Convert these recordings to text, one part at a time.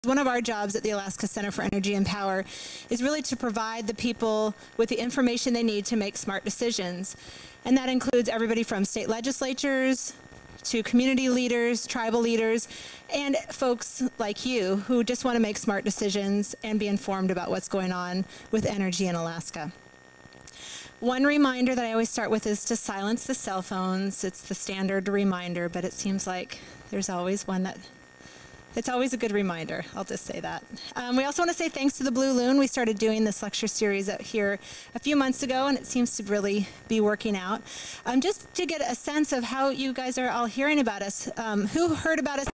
One of our jobs at the Alaska Center for Energy and Power is really to provide the people with the information they need to make smart decisions. And that includes everybody from state legislatures to community leaders, tribal leaders, and folks like you who just want to make smart decisions and be informed about what's going on with energy in Alaska. One reminder that I always start with is to silence the cell phones. It's the standard reminder, but it seems like there's always one that it's always a good reminder. I'll just say that. We also want to say thanks to the Blue Loon. We started doing this lecture series out here a few months ago, and it seems to really be working out. Just to get a sense of how you guys are all hearing about us, who heard about us?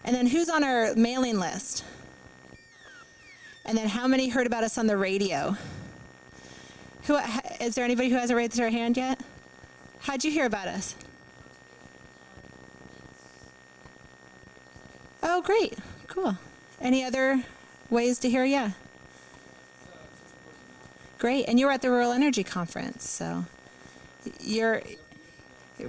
And then who's on our mailing list? And then how many heard about us on the radio? Is there anybody who hasn't raised their hand yet? How'd you hear about us? Oh, great. Cool. Any other ways to hear? Yeah. Great. And you were at the Rural Energy Conference, so you're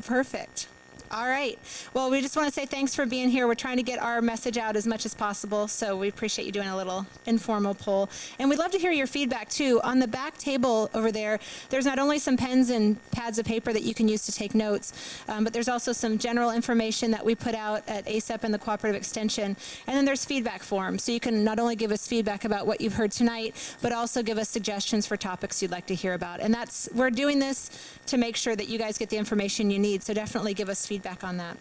perfect. All right. Well, we just want to say thanks for being here. We're trying to get our message out as much as possible, so we appreciate you doing a little informal poll. And we'd love to hear your feedback, too. On the back table over there, there's not only some pens and pads of paper that you can use to take notes, but there's also some general information that we put out at ACEP and the Cooperative Extension. And then there's feedback forms, so you can not only give us feedback about what you've heard tonight, but also give us suggestions for topics you'd like to hear about. And we're doing this to make sure that you guys get the information you need, so definitely give us feedback on that.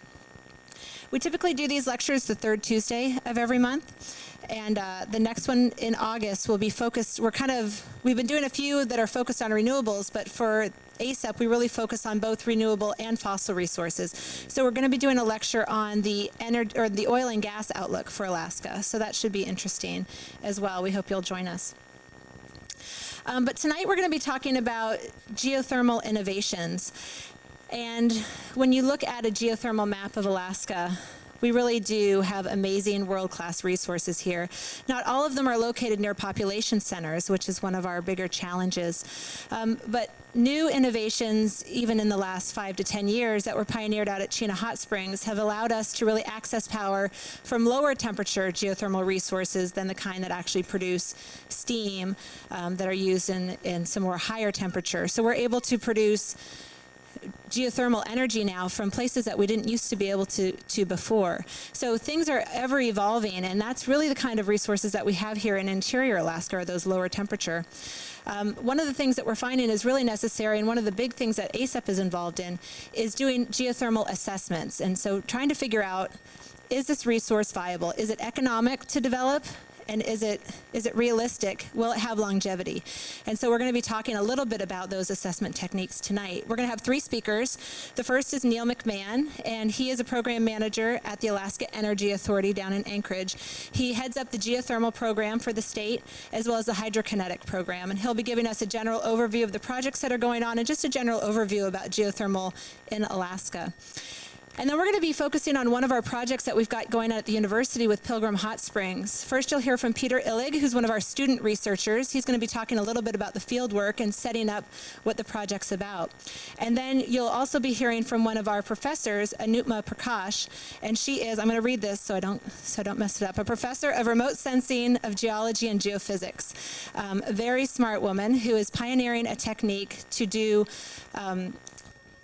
We typically do these lectures the third Tuesday of every month, and the next one in August will be focused. We've been doing a few that are focused on renewables, but for ACEP we really focus on both renewable and fossil resources. So we're going to be doing a lecture on the oil and gas outlook for Alaska, so that should be interesting as well. We hope you'll join us. But tonight we're going to be talking about geothermal innovations. And when you look at a geothermal map of Alaska, we really do have amazing world-class resources here. Not all of them are located near population centers, which is one of our bigger challenges. But new innovations, even in the last 5 to 10 years, that were pioneered out at Cheah Hot Springs have allowed us to really access power from lower temperature geothermal resources than the kind that actually produce steam that are used in some more higher temperature. So we're able to produce geothermal energy now from places that we didn't used to be able to before. So things are ever evolving, and that's really the kind of resources that we have here in interior Alaska, are those lower temperature. One of the things that we're finding is really necessary, and one of the big things that ACEP is involved in, is doing geothermal assessments. And so trying to figure out, is this resource viable? Is it economic to develop? And is it realistic? Will it have longevity? And so we're going to be talking a little bit about those assessment techniques tonight. We're going to have 3 speakers. The first is Neil McMahon, and he is a program manager at the Alaska Energy Authority down in Anchorage. He heads up the geothermal program for the state, as well as the hydrokinetic program. And he'll be giving us a general overview of the projects that are going on and just a general overview about geothermal in Alaska. And then we're going to be focusing on one of our projects that we've got going on at the university with Pilgrim Hot Springs. First, you'll hear from Peter Illig, who's one of our student researchers. He's going to be talking a little bit about the field work and setting up what the project's about. And then you'll also be hearing from one of our professors, Anupma Prakash, and she is, I'm going to read this so I don't mess it up, a professor of remote sensing of geology and geophysics. A very smart woman who is pioneering a technique to do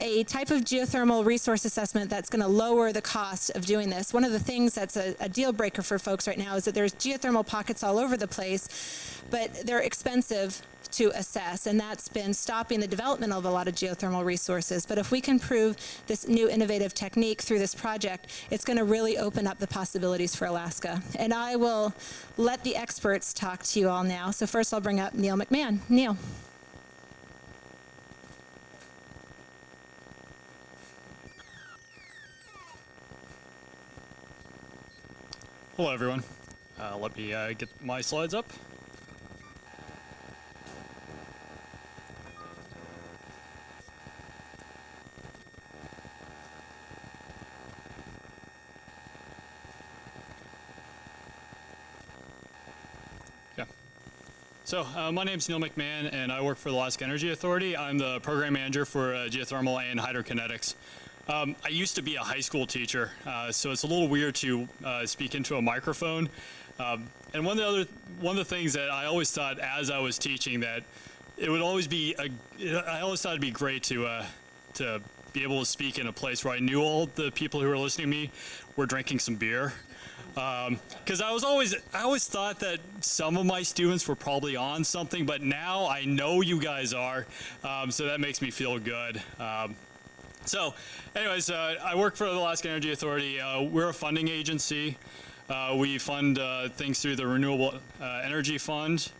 a type of geothermal resource assessment that's going to lower the cost of doing this. One of the things that's a deal breaker for folks right now is that there's geothermal pockets all over the place, but they're expensive to assess, and that's been stopping the development of a lot of geothermal resources. But if we can prove this new innovative technique through this project, it's going to really open up the possibilities for Alaska. And I will let the experts talk to you all now. So first I'll bring up Neil McMahon. Neil. Hello everyone. Let me get my slides up. Yeah. So my name is Neil McMahon, and I work for the Alaska Energy Authority. I'm the program manager for geothermal and hydrokinetics. I used to be a high school teacher, so it's a little weird to speak into a microphone. And one of the things that I always thought as I was teaching that it would always be I always thought it'd be great to be able to speak in a place where I knew all the people who were listening to me were drinking some beer. Because I always thought that some of my students were probably on something, but now I know you guys are, so that makes me feel good. So anyways, I work for the Alaska Energy Authority. We're a funding agency. We fund things through the Renewable Energy Fund,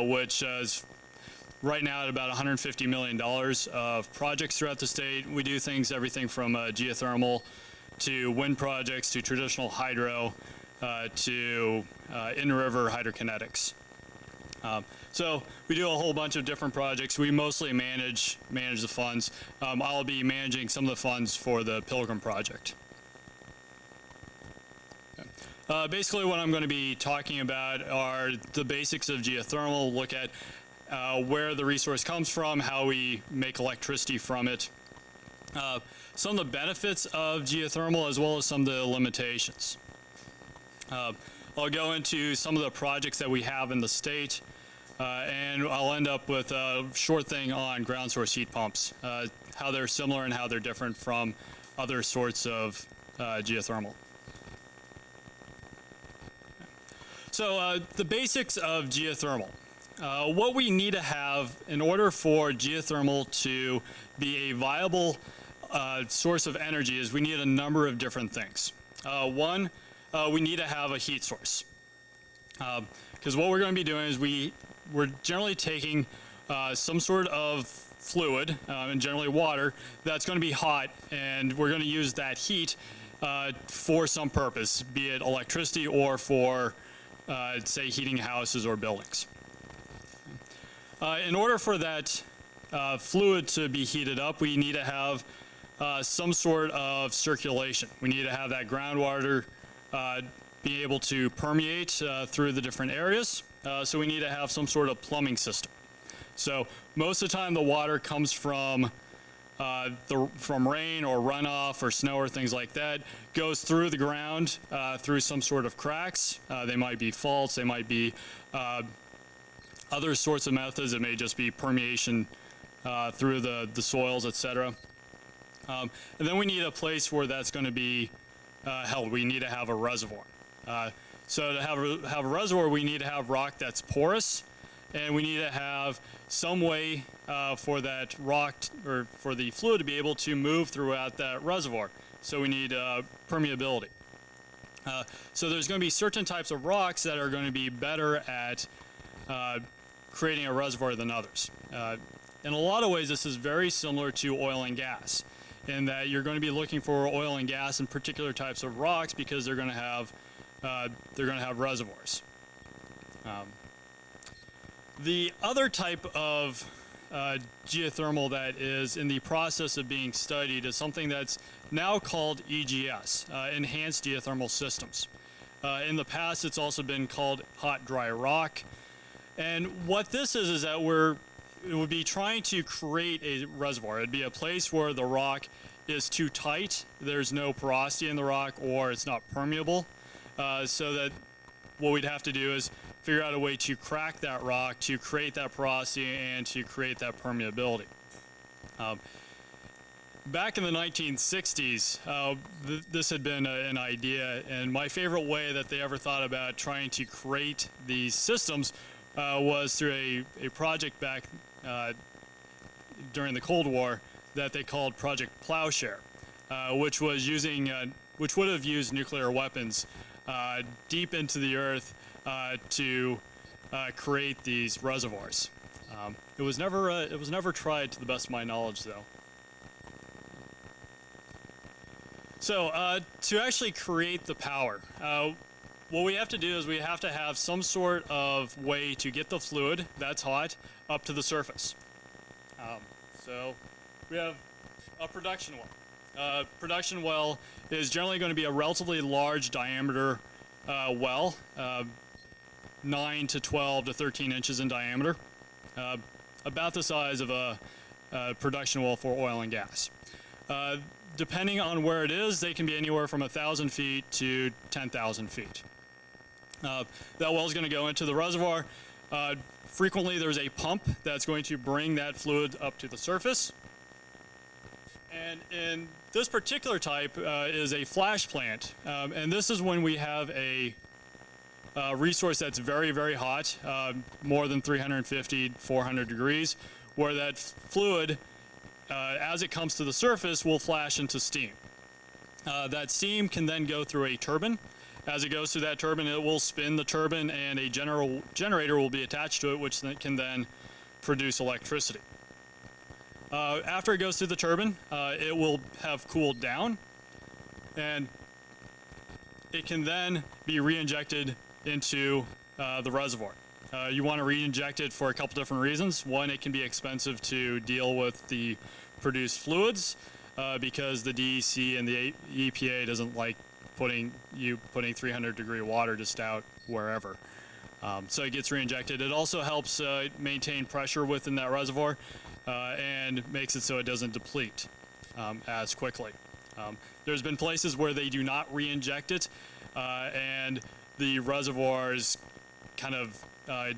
which is right now at about $150 million of projects throughout the state. We do things, everything from geothermal to wind projects to traditional hydro to in-river hydrokinetics. So we do a whole bunch of different projects. We mostly manage the funds. I'll be managing some of the funds for the Pilgrim project. Basically what I'm going to be talking about are the basics of geothermal, look at where the resource comes from, how we make electricity from it, some of the benefits of geothermal as well as some of the limitations. I'll go into some of the projects that we have in the state, and I'll end up with a short thing on ground source heat pumps, how they're similar and how they're different from other sorts of geothermal. So the basics of geothermal. What we need to have in order for geothermal to be a viable source of energy is we need a number of different things. One, we need to have a heat source. Because what we're going to be doing is we're generally taking some sort of fluid, and generally water, that's going to be hot, and we're going to use that heat for some purpose, be it electricity or for, say, heating houses or buildings. In order for that fluid to be heated up, we need to have some sort of circulation. We need to have that groundwater be able to permeate through the different areas. So we need to have some sort of plumbing system. So most of the time the water comes from rain or runoff or snow or things like that, goes through the ground through some sort of cracks. They might be faults, they might be other sorts of methods. It may just be permeation through the soils, etc. And then we need a place where that's going to be held. We need to have a reservoir. So to have a reservoir, we need to have rock that's porous, and we need to have some way for that rock or for the fluid to be able to move throughout that reservoir. So we need permeability. So there's going to be certain types of rocks that are going to be better at creating a reservoir than others. In a lot of ways, this is very similar to oil and gas, in that you're going to be looking for oil and gas in particular types of rocks because they're going to have reservoirs. The other type of geothermal that is in the process of being studied is something that's now called EGS, Enhanced Geothermal Systems. In the past, it's also been called hot dry rock. And what this is that it would be trying to create a reservoir. It'd be a place where the rock is too tight, there's no porosity in the rock, or it's not permeable. So that what we'd have to do is figure out a way to crack that rock to create that porosity and to create that permeability. Back in the 1960s, this had been an idea, and my favorite way that they ever thought about trying to create these systems was through a project back during the Cold War that they called Project Plowshare, which was which would have used nuclear weapons deep into the earth to create these reservoirs. It was never tried, to the best of my knowledge, though. So to actually create the power, what we have to do is we have to have some sort of way to get the fluid that's hot up to the surface. So we have a production well. Production well is generally going to be a relatively large diameter well, 9 to 12 to 13 inches in diameter, about the size of a production well for oil and gas. depending on where it is, they can be anywhere from 1,000 feet to 10,000 feet. That well is going to go into the reservoir. Frequently, there's a pump that's going to bring that fluid up to the surface. And in this particular type is a flash plant. And this is when we have a resource that's very, very hot, more than 350, 400 degrees, where that fluid, as it comes to the surface, will flash into steam. That steam can then go through a turbine. As it goes through that turbine, it will spin the turbine, and a generator will be attached to it, which can then produce electricity. After it goes through the turbine, it will have cooled down, and it can then be re-injected into the reservoir. You want to re-inject it for a couple different reasons. One, it can be expensive to deal with the produced fluids because the DEC and the EPA doesn't like putting 300-degree water just out wherever. So it gets re-injected. It also helps maintain pressure within that reservoir and makes it so it doesn't deplete as quickly. There's been places where they do not re-inject it and the reservoirs kind of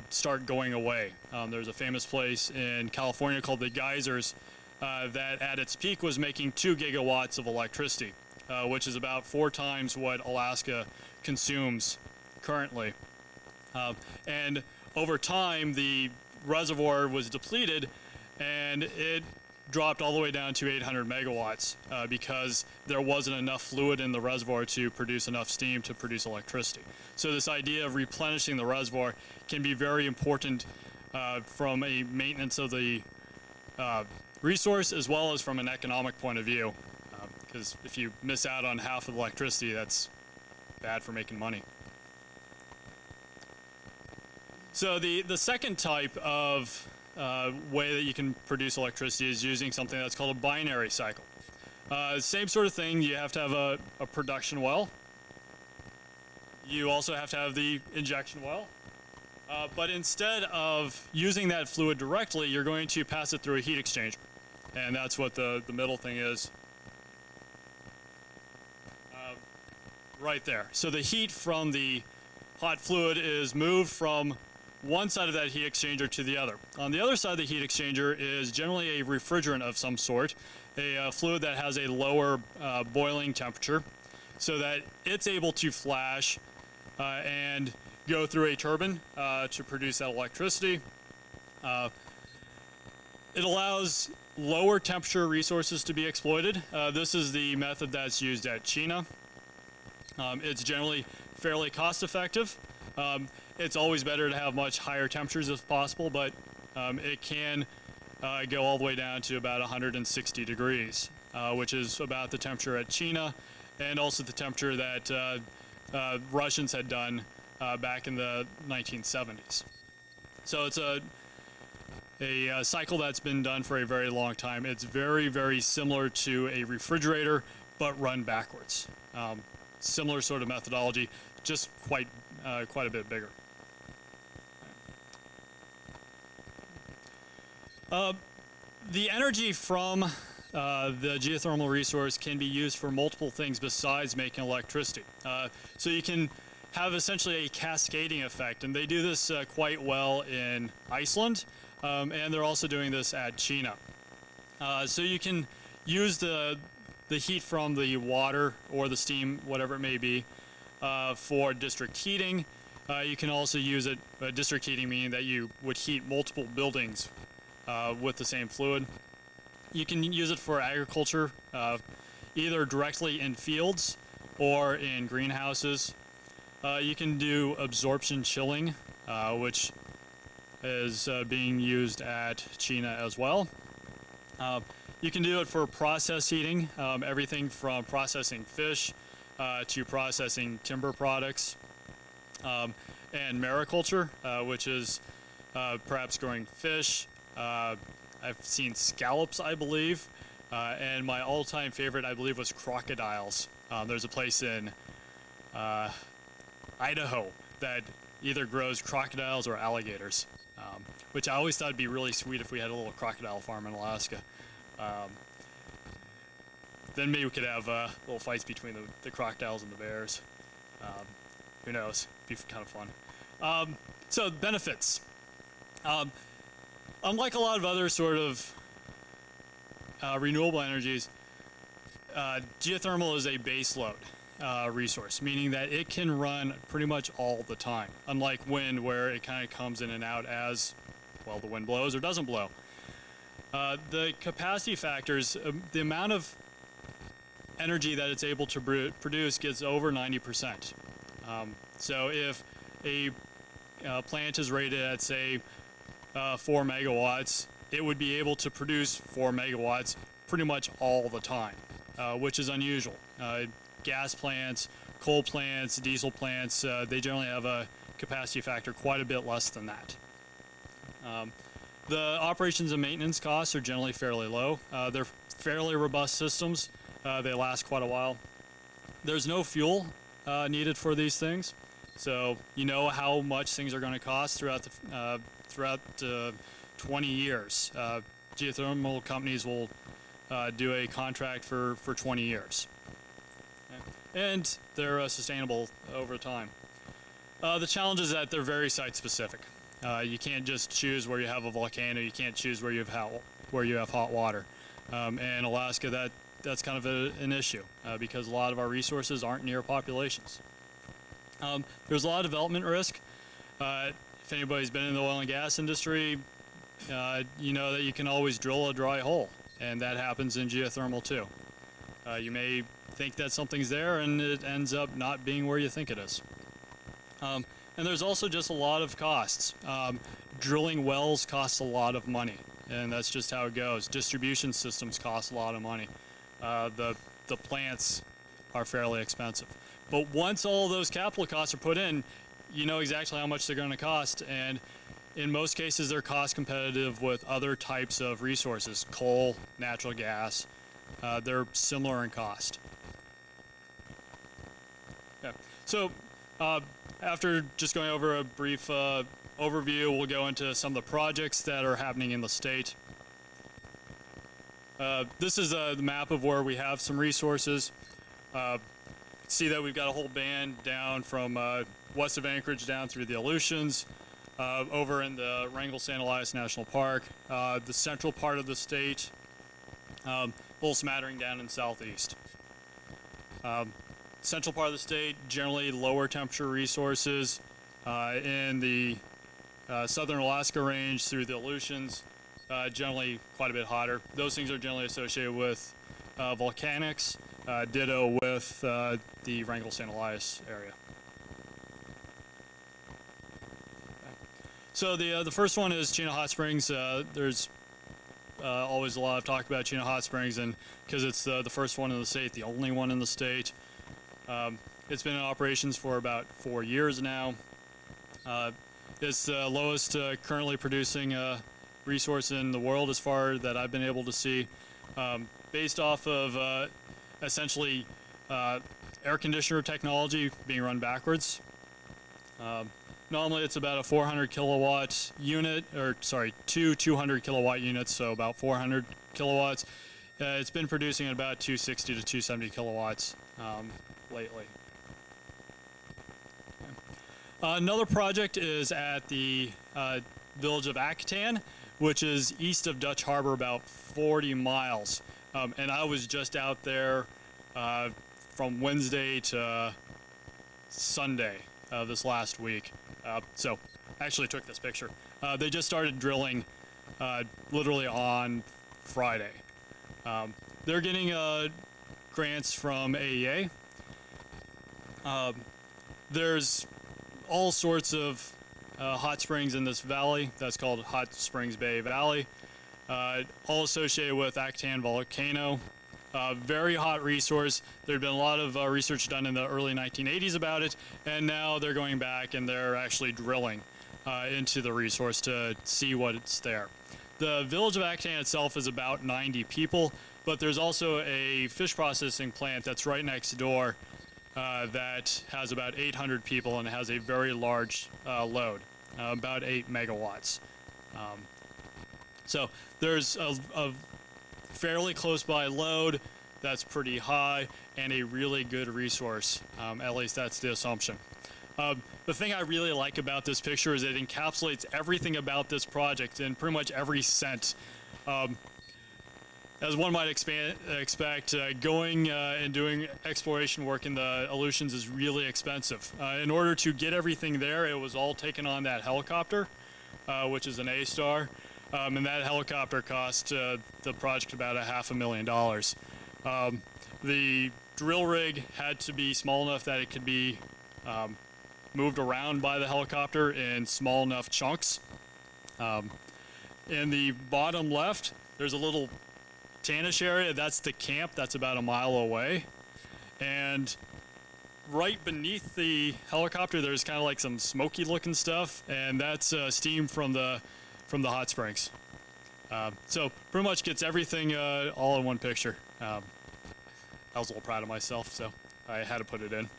start going away. There's a famous place in California called the Geysers that at its peak was making 2 gigawatts of electricity, which is about 4 times what Alaska consumes currently. And over time, the reservoir was depleted, and it dropped all the way down to 800 megawatts because there wasn't enough fluid in the reservoir to produce enough steam to produce electricity. So this idea of replenishing the reservoir can be very important from a maintenance of the resource as well as from an economic point of view, because if you miss out on half of the electricity, that's bad for making money. So the second type of way that you can produce electricity is using something that's called a binary cycle. Same sort of thing, you have to have a production well. You also have to have the injection well. But instead of using that fluid directly, you're going to pass it through a heat exchanger. And that's what the middle thing is. Right there. So the heat from the hot fluid is moved from one side of that heat exchanger to the other. On the other side of the heat exchanger is generally a refrigerant of some sort, a fluid that has a lower boiling temperature, so that it's able to flash and go through a turbine to produce that electricity. It allows lower temperature resources to be exploited. This is the method that's used at Cheah. It's generally fairly cost effective. It's always better to have much higher temperatures if possible, but it can go all the way down to about 160 degrees, which is about the temperature at Cheah, and also the temperature that Russians had done back in the 1970s. So it's a cycle that's been done for a very long time. It's very, very similar to a refrigerator, but run backwards. Similar sort of methodology, just quite a bit bigger. The energy from the geothermal resource can be used for multiple things besides making electricity. So you can have essentially a cascading effect, and they do this quite well in Iceland, and they're also doing this at Cheah. So you can use the heat from the water or the steam, whatever it may be, for district heating. You can also use it, district heating meaning that you would heat multiple buildings with the same fluid. You can use it for agriculture, either directly in fields or in greenhouses. You can do absorption chilling, which is being used at Cheah as well. You can do it for process heating, everything from processing fish to processing timber products, and mariculture, which is perhaps growing fish. I've seen scallops, I believe, and my all-time favorite, I believe, was crocodiles. There's a place in Idaho that either grows crocodiles or alligators, which I always thought would be really sweet if we had a little crocodile farm in Alaska. then maybe we could have little fights between the crocodiles and the bears. Who knows? Be kind of fun. So benefits. Unlike a lot of other sort of renewable energies, geothermal is a base load resource, meaning that it can run pretty much all the time, unlike wind where it kind of comes in and out as, well, the wind blows or doesn't blow. The capacity factors, the amount of energy that it's able to produce gets over 90%. So if a plant is rated at, say, 4 megawatts, it would be able to produce 4 megawatts pretty much all the time, which is unusual. Gas plants, coal plants, diesel plants, they generally have a capacity factor quite a bit less than that. The operations and maintenance costs are generally fairly low. They're fairly robust systems. They last quite a while. There's no fuel needed for these things, so you know how much things are going to cost throughout 20 years. Geothermal companies will do a contract for 20 years. And they're sustainable over time. The challenge is that they're very site-specific. You can't just choose where you have a volcano. You can't choose where you have hot water. And Alaska, that's kind of an issue because a lot of our resources aren't near populations. There's a lot of development risk. If anybody's been in the oil and gas industry, you know that you can always drill a dry hole, and that happens in geothermal too. You may think that something's there, and it ends up not being where you think it is. And there's also just a lot of costs. Drilling wells costs a lot of money, and that's just how it goes. Distribution systems cost a lot of money. The plants are fairly expensive. But once all those capital costs are put in, you know exactly how much they're going to cost, and in most cases they're cost competitive with other types of resources, coal, natural gas. They're similar in cost. Yeah. So after just going over a brief overview, we'll go into some of the projects that are happening in the state. This is the map of where we have some resources. See that we've got a whole band down from west of Anchorage down through the Aleutians, over in the Wrangell-St. Elias National Park, the central part of the state, a little smattering down in southeast. Central part of the state, generally lower temperature resources. In the southern Alaska range through the Aleutians, generally quite a bit hotter. Those things are generally associated with volcanics, ditto with the Wrangell-St. Elias area. So the first one is Cheah Hot Springs. There's always a lot of talk about Cheah Hot Springs, and because it's the first one in the state, the only one in the state. It's been in operations for about 4 years now. It's the lowest currently producing resource in the world as far that I've been able to see, based off of essentially air conditioner technology being run backwards. Normally it's about a 400 kilowatt unit, or sorry, two 200 kilowatt units, so about 400 kilowatts. It's been producing at about 260 to 270 kilowatts lately. Another project is at the village of Akutan, which is east of Dutch Harbor, about 40 miles. And I was just out there from Wednesday to Sunday this last week. So I actually took this picture. They just started drilling literally on Friday. They're getting grants from AEA. There's all sorts of hot springs in this valley. That's called Hot Springs Bay Valley. All associated with Akutan volcano. Very hot resource. There had been a lot of research done in the early 1980s about it, and now they're going back and they're actually drilling into the resource to see what's there. The village of Akutan itself is about 90 people, but there's also a fish processing plant that's right next door that has about 800 people and has a very large load, about 8 megawatts. So there's a fairly close by load. that's pretty high and a really good resource. At least that's the assumption. The thing I really like about this picture is it encapsulates everything about this project in pretty much every sense. As one might expect, going and doing exploration work in the Aleutians is really expensive. In order to get everything there, it was all taken on that helicopter, which is an A-Star, and that helicopter cost the project about $500,000. The drill rig had to be small enough that it could be moved around by the helicopter in small enough chunks. In the bottom left, there's a little tannish area. That's the camp. That's about a mile away. And right beneath the helicopter, there's kind of like some smoky looking stuff, and that's steam from the hot springs. So pretty much gets everything all in one picture. I was a little proud of myself, so I had to put it in.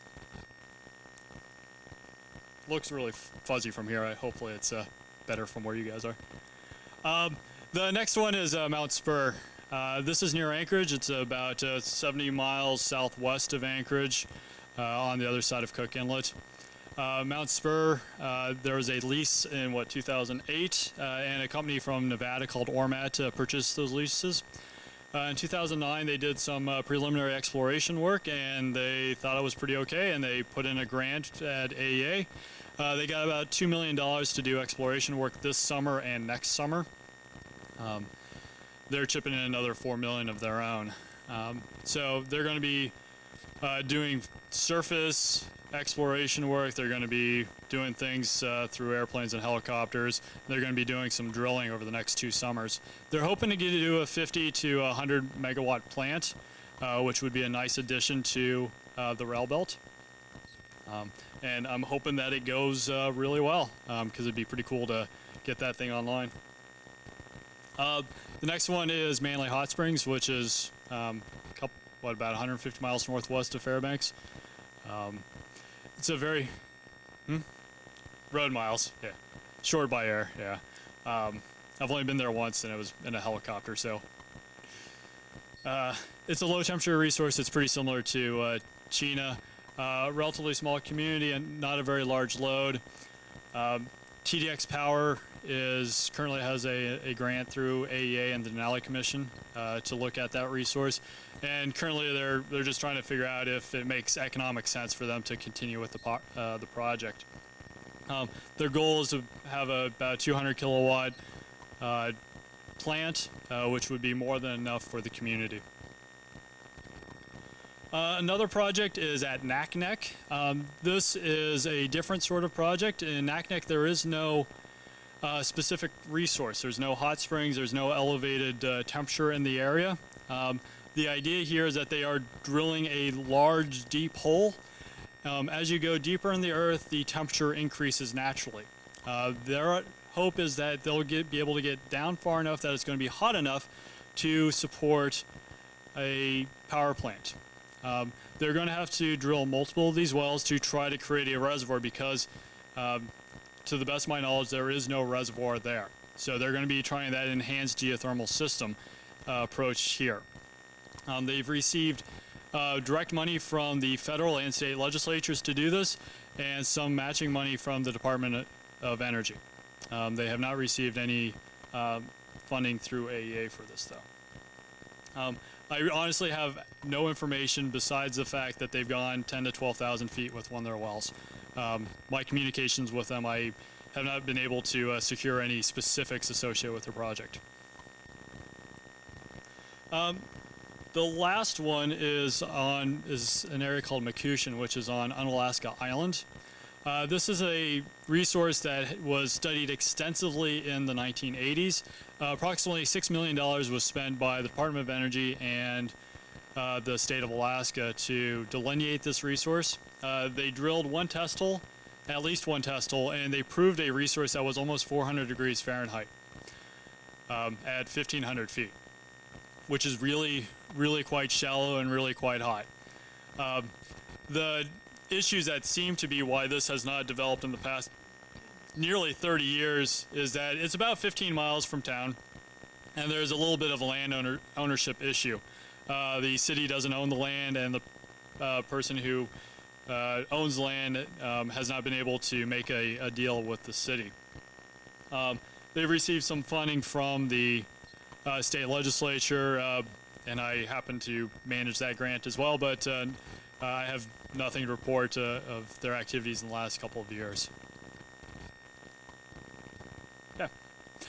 Looks really fuzzy from here. Hopefully it's better from where you guys are. The next one is Mount Spur. This is near Anchorage. It's about 70 miles southwest of Anchorage on the other side of Cook Inlet. Mount Spur, there was a lease in 2008, and a company from Nevada called Ormat purchased those leases. In 2009, they did some preliminary exploration work, and they thought it was pretty okay, and they put in a grant at AEA. They got about $2 million to do exploration work this summer and next summer. They're chipping in another $4 million of their own. So they're going to be doing surface exploration work. They're going to be doing things through airplanes and helicopters. They're going to be doing some drilling over the next 2 summers. They're hoping to get to do a 50 to 100 megawatt plant, which would be a nice addition to the rail belt. And I'm hoping that it goes really well, because it'd be pretty cool to get that thing online. The next one is Manly Hot Springs, which is about 150 miles northwest of Fairbanks. It's a very road miles, yeah, short by air, yeah. I've only been there once, and it was in a helicopter, so it's a low temperature resource. It's pretty similar to Chena. Relatively small community and not a very large load. TDX Power currently has a grant through AEA and the Denali Commission to look at that resource, and currently they're just trying to figure out if it makes economic sense for them to continue with the project. Their goal is to have about 200 kilowatt plant, which would be more than enough for the community. Another project is at Naknek. This is a different sort of project. In Naknek, there is no specific resource. There's no hot springs. There's no elevated temperature in the area. The idea here is that they are drilling a large, deep hole. As you go deeper in the earth, the temperature increases naturally. Their hope is that they'll be able to get down far enough that it's going to be hot enough to support a power plant. They're going to have to drill multiple of these wells to try to create a reservoir because, to the best of my knowledge, there is no reservoir there. So they're going to be trying that enhanced geothermal system approach here. They've received direct money from the federal and state legislatures to do this, and some matching money from the Department of Energy. They have not received any funding through AEA for this, though. I honestly have no information besides the fact that they've gone 10 to 12,000 feet with one of their wells. My communications with them, I have not been able to secure any specifics associated with their project. The last one is an area called McHugh Shin, which is on Unalaska Island. This is a resource that was studied extensively in the 1980s. Approximately $6 million was spent by the Department of Energy and the state of Alaska to delineate this resource. They drilled one test hole, at least one test hole, and they proved a resource that was almost 400 degrees Fahrenheit at 1,500 feet, which is really, really quite shallow and really quite hot. The issues that seem to be why this has not developed in the past nearly 30 years is that it's about 15 miles from town, and there's a little bit of a land ownership issue. the city doesn't own the land, and the person who owns the land has not been able to make a deal with the city. They've received some funding from the state legislature, and I happen to manage that grant as well, but I have nothing to report of their activities in the last couple of years. Yeah.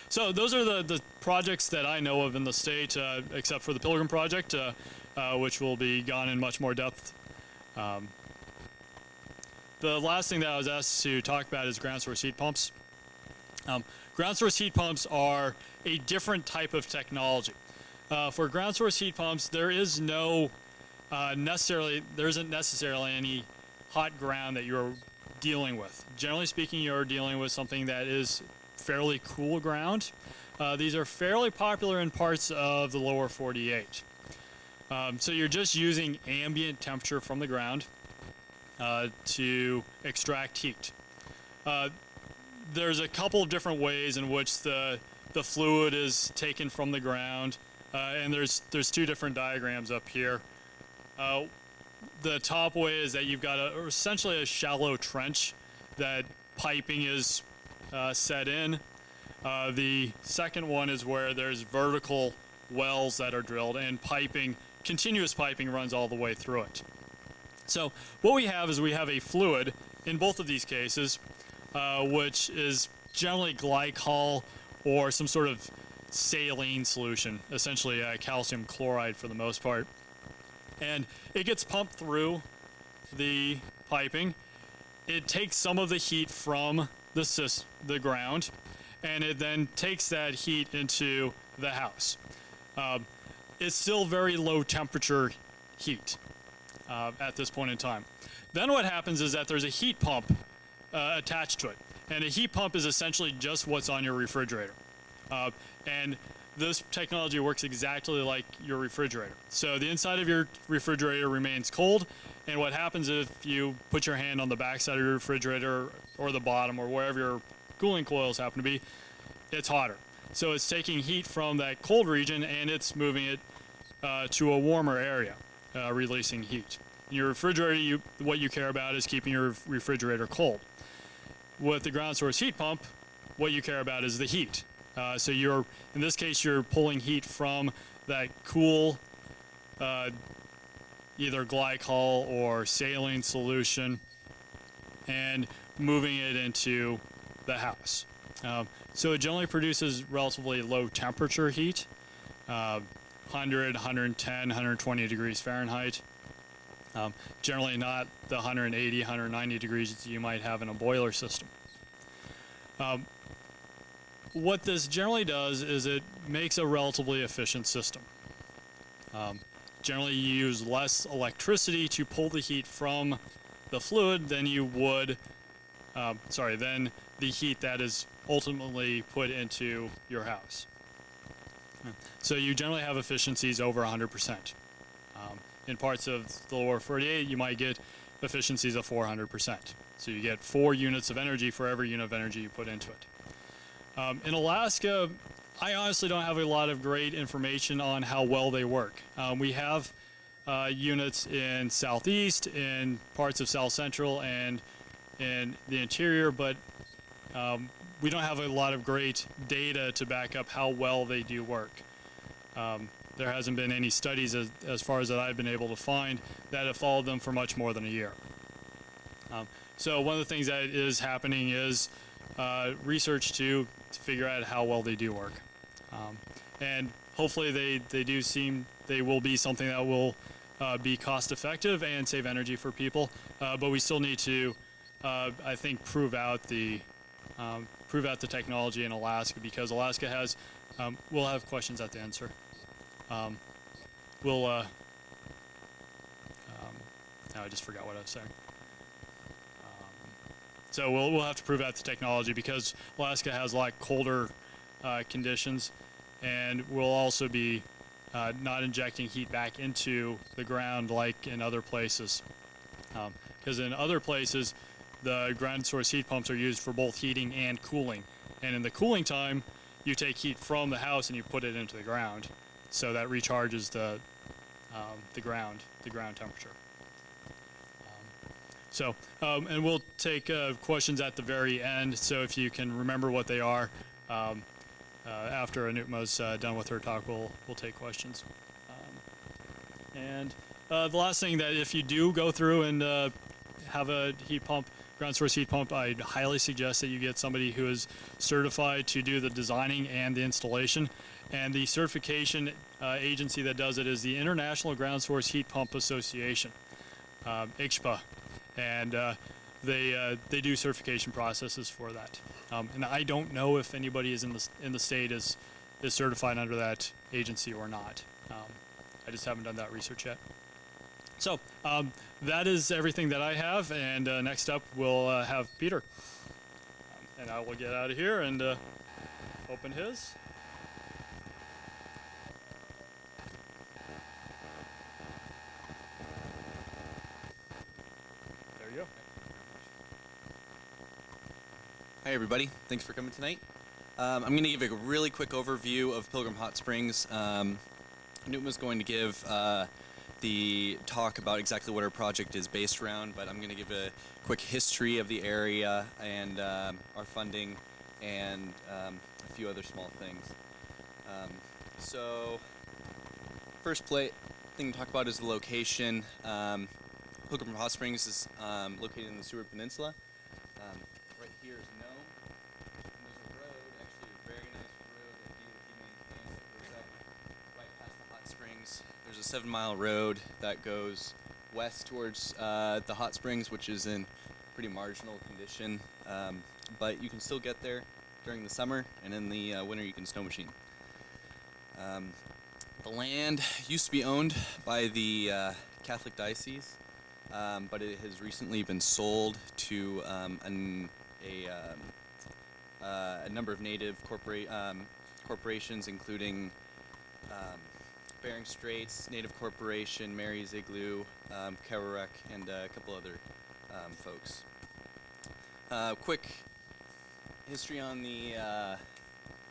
So those are the projects that I know of in the state, except for the Pilgrim project, which will be gone in much more depth. The last thing that I was asked to talk about is ground source heat pumps. Ground source heat pumps are a different type of technology. For ground source heat pumps, there isn't necessarily any hot ground that you're dealing with. Generally speaking, you're dealing with something that is fairly cool ground. These are fairly popular in parts of the lower 48. So you're just using ambient temperature from the ground to extract heat. There's a couple of different ways in which the fluid is taken from the ground, and there's two different diagrams up here. The top way is that you've got essentially a shallow trench that piping is set in. The second one is where there's vertical wells that are drilled, and continuous piping runs all the way through it. So what we have is we have a fluid in both of these cases, which is generally glycol or some sort of saline solution, essentially calcium chloride for the most part. And it gets pumped through the piping. It takes some of the heat from the ground, and it then takes that heat into the house. It's still very low temperature heat at this point in time. Then what happens is that there's a heat pump attached to it. And a heat pump is essentially just what's on your refrigerator. And this technology works exactly like your refrigerator. So the inside of your refrigerator remains cold, and what happens if you put your hand on the backside of your refrigerator or the bottom or wherever your cooling coils happen to be, it's hotter. So it's taking heat from that cold region and it's moving it to a warmer area, releasing heat. In your refrigerator, what you care about is keeping your refrigerator cold. With the ground source heat pump, what you care about is the heat. So in this case, you're pulling heat from that cool, either glycol or saline solution, and moving it into the house. So it generally produces relatively low temperature heat, 100, 110, 120 degrees Fahrenheit. Generally not the 180, 190 degrees that you might have in a boiler system. What this generally does is it makes a relatively efficient system. Generally you use less electricity to pull the heat from the fluid than you would, than the heat that is ultimately put into your house. So you generally have efficiencies over 100%. In parts of the lower 48, you might get efficiencies of 400%. So you get 4 units of energy for every unit of energy you put into it. In Alaska, I honestly don't have a lot of great information on how well they work. We have units in southeast, in parts of south central, and in the interior, but we don't have a lot of great data to back up how well they do work. There hasn't been any studies, as far as that I've been able to find, that have followed them for much more than a year. So one of the things that is happening is research to figure out how well they do work. And hopefully they will be something that will be cost effective and save energy for people. But we still need to, I think, prove out the technology in Alaska, because Alaska has, we'll have questions at the end, sir. Now I just forgot what I was saying. So we'll have to prove out the technology, because Alaska has a lot colder conditions, and we'll also be not injecting heat back into the ground like in other places. Because in other places, the ground source heat pumps are used for both heating and cooling. And in the cooling time, you take heat from the house and you put it into the ground. So that recharges the the ground temperature. And we'll take questions at the very end. So if you can remember what they are, after Anupma's done with her talk, we'll take questions. The last thing, that if you do go through and have a heat pump, ground source heat pump, I'd highly suggest that you get somebody who is certified to do the designing and the installation. And the certification agency that does it is the International Ground Source Heat Pump Association, IGPA. And they do certification processes for that. And I don't know if anybody is in the state is certified under that agency or not. I just haven't done that research yet. So that is everything that I have. And next up, we'll have Peter. And I will get out of here and open his. There you go. Hi everybody, thanks for coming tonight. I'm going to give a really quick overview of Pilgrim Hot Springs. Newton's going to give the talk about exactly what our project is based around, but I'm going to give a quick history of the area and our funding and a few other small things. So first thing to talk about is the location. Pilgrim Hot Springs is located in the Seward Peninsula. Right here is Nome. And there's a road, actually a very nice road that DOT maintains that goes up right past the Hot Springs. There's a 7-mile road that goes west towards the Hot Springs, which is in pretty marginal condition, but you can still get there during the summer, and in the winter you can snow machine. The land used to be owned by the Catholic Diocese, but it has recently been sold to a number of native corporations, including Fairbanks Straits, Native Corporation, Mary's Igloo, Kawarek, and a couple other folks. Quick history on the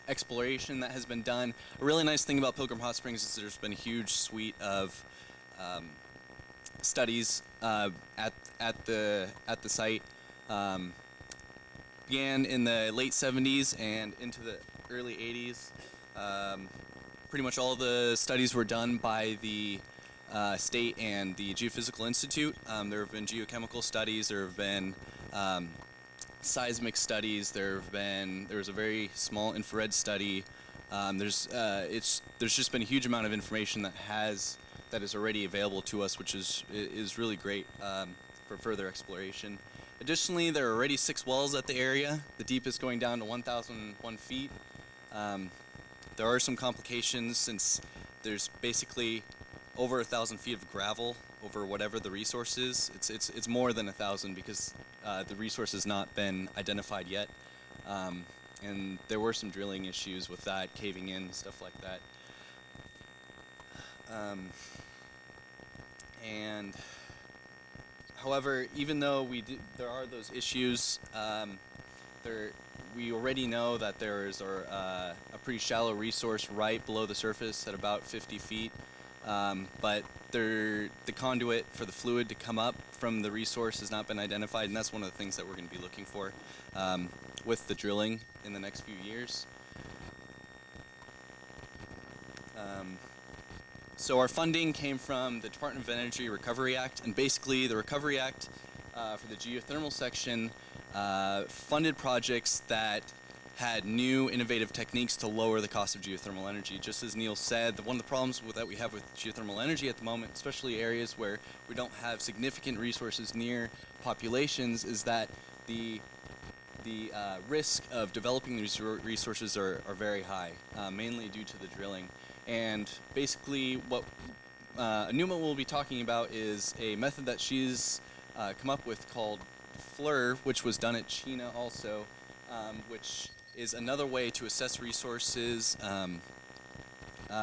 exploration that has been done. A really nice thing about Pilgrim Hot Springs is there's been a huge suite of studies at the site. Began in the late 70s and into the early 80s. Pretty much all the studies were done by the state and the Geophysical Institute. There have been geochemical studies, there have been seismic studies, there was a very small infrared study. There's just been a huge amount of information that is already available to us, which is really great for further exploration. Additionally, there are already 6 wells at the area, the deepest going down to 1,001 feet. There are some complications since there's basically over 1,000 feet of gravel over whatever the resource is. It's more than 1,000 because the resource has not been identified yet. And there were some drilling issues with that, caving in, stuff like that. However, even though there are those issues, we already know that there is a pretty shallow resource right below the surface at about 50 feet. But the conduit for the fluid to come up from the resource has not been identified, and that's one of the things that we're going to be looking for with the drilling in the next few years. So our funding came from the Department of Energy Recovery Act, and basically the Recovery Act for the geothermal section funded projects that had new innovative techniques to lower the cost of geothermal energy. Just as Neil said, one of the problems that we have with geothermal energy at the moment, especially areas where we don't have significant resources near populations, is that the risk of developing these resources are very high, mainly due to the drilling. And basically what Anuma will be talking about is a method that she's come up with called FLIR, which was done at China also, which is another way to assess resources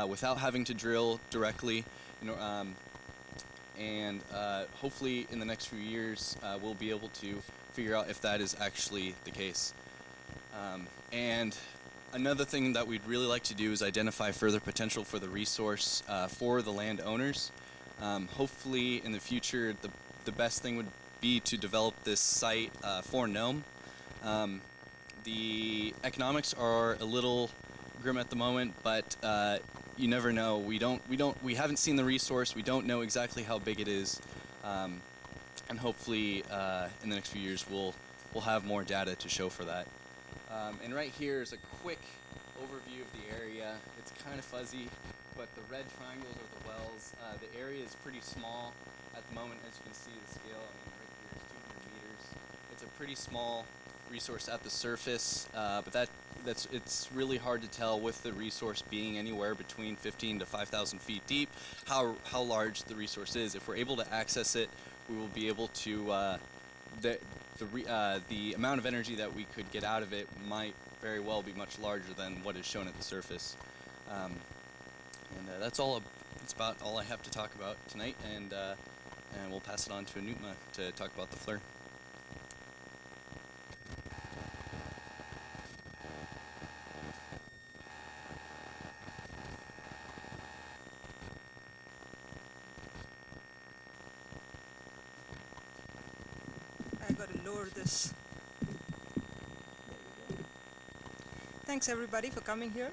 without having to drill directly, and hopefully in the next few years we'll be able to figure out if that is actually the case. And another thing that we'd really like to do is identify further potential for the resource for the landowners. Hopefully in the future, the best thing would be to develop this site for Nome. The economics are a little grim at the moment, but you never know. We haven't seen the resource. We don't know exactly how big it is, and hopefully in the next few years we'll have more data to show for that. And right here is a quick overview of the area. It's kind of fuzzy, but the red triangles are the wells. The area is pretty small at the moment, as you can see the scale. I mean, right here is 200 meters. It's a pretty small resource at the surface, but it's really hard to tell with the resource being anywhere between 15 to 5,000 feet deep how large the resource is. If we're able to access it, we will be able to the amount of energy that we could get out of it might very well be much larger than what is shown at the surface. That's about all I have to talk about tonight, and we'll pass it on to Anupma to talk about the FLIR. I got to lower this. Thanks everybody for coming here.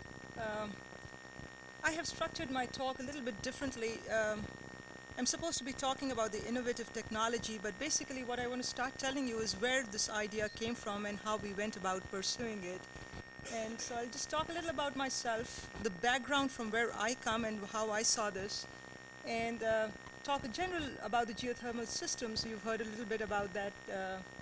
I have structured my talk a little bit differently. I'm supposed to be talking about the innovative technology, but basically what I want to start telling you is where this idea came from and how we went about pursuing it. And so I'll just talk a little about myself, the background from where I come and how I saw this, and talk in general about the geothermal systems. You've heard a little bit about that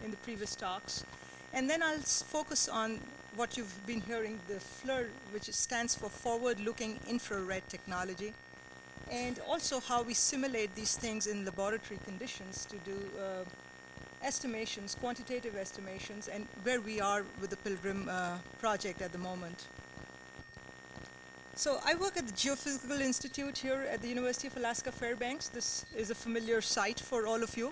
in the previous talks. And then I'll focus on what you've been hearing, the FLIR, which stands for Forward-Looking Infrared Technology, and also how we simulate these things in laboratory conditions to do estimations, quantitative estimations, and where we are with the Pilgrim project at the moment. So I work at the Geophysical Institute here at the University of Alaska Fairbanks. This is a familiar site for all of you.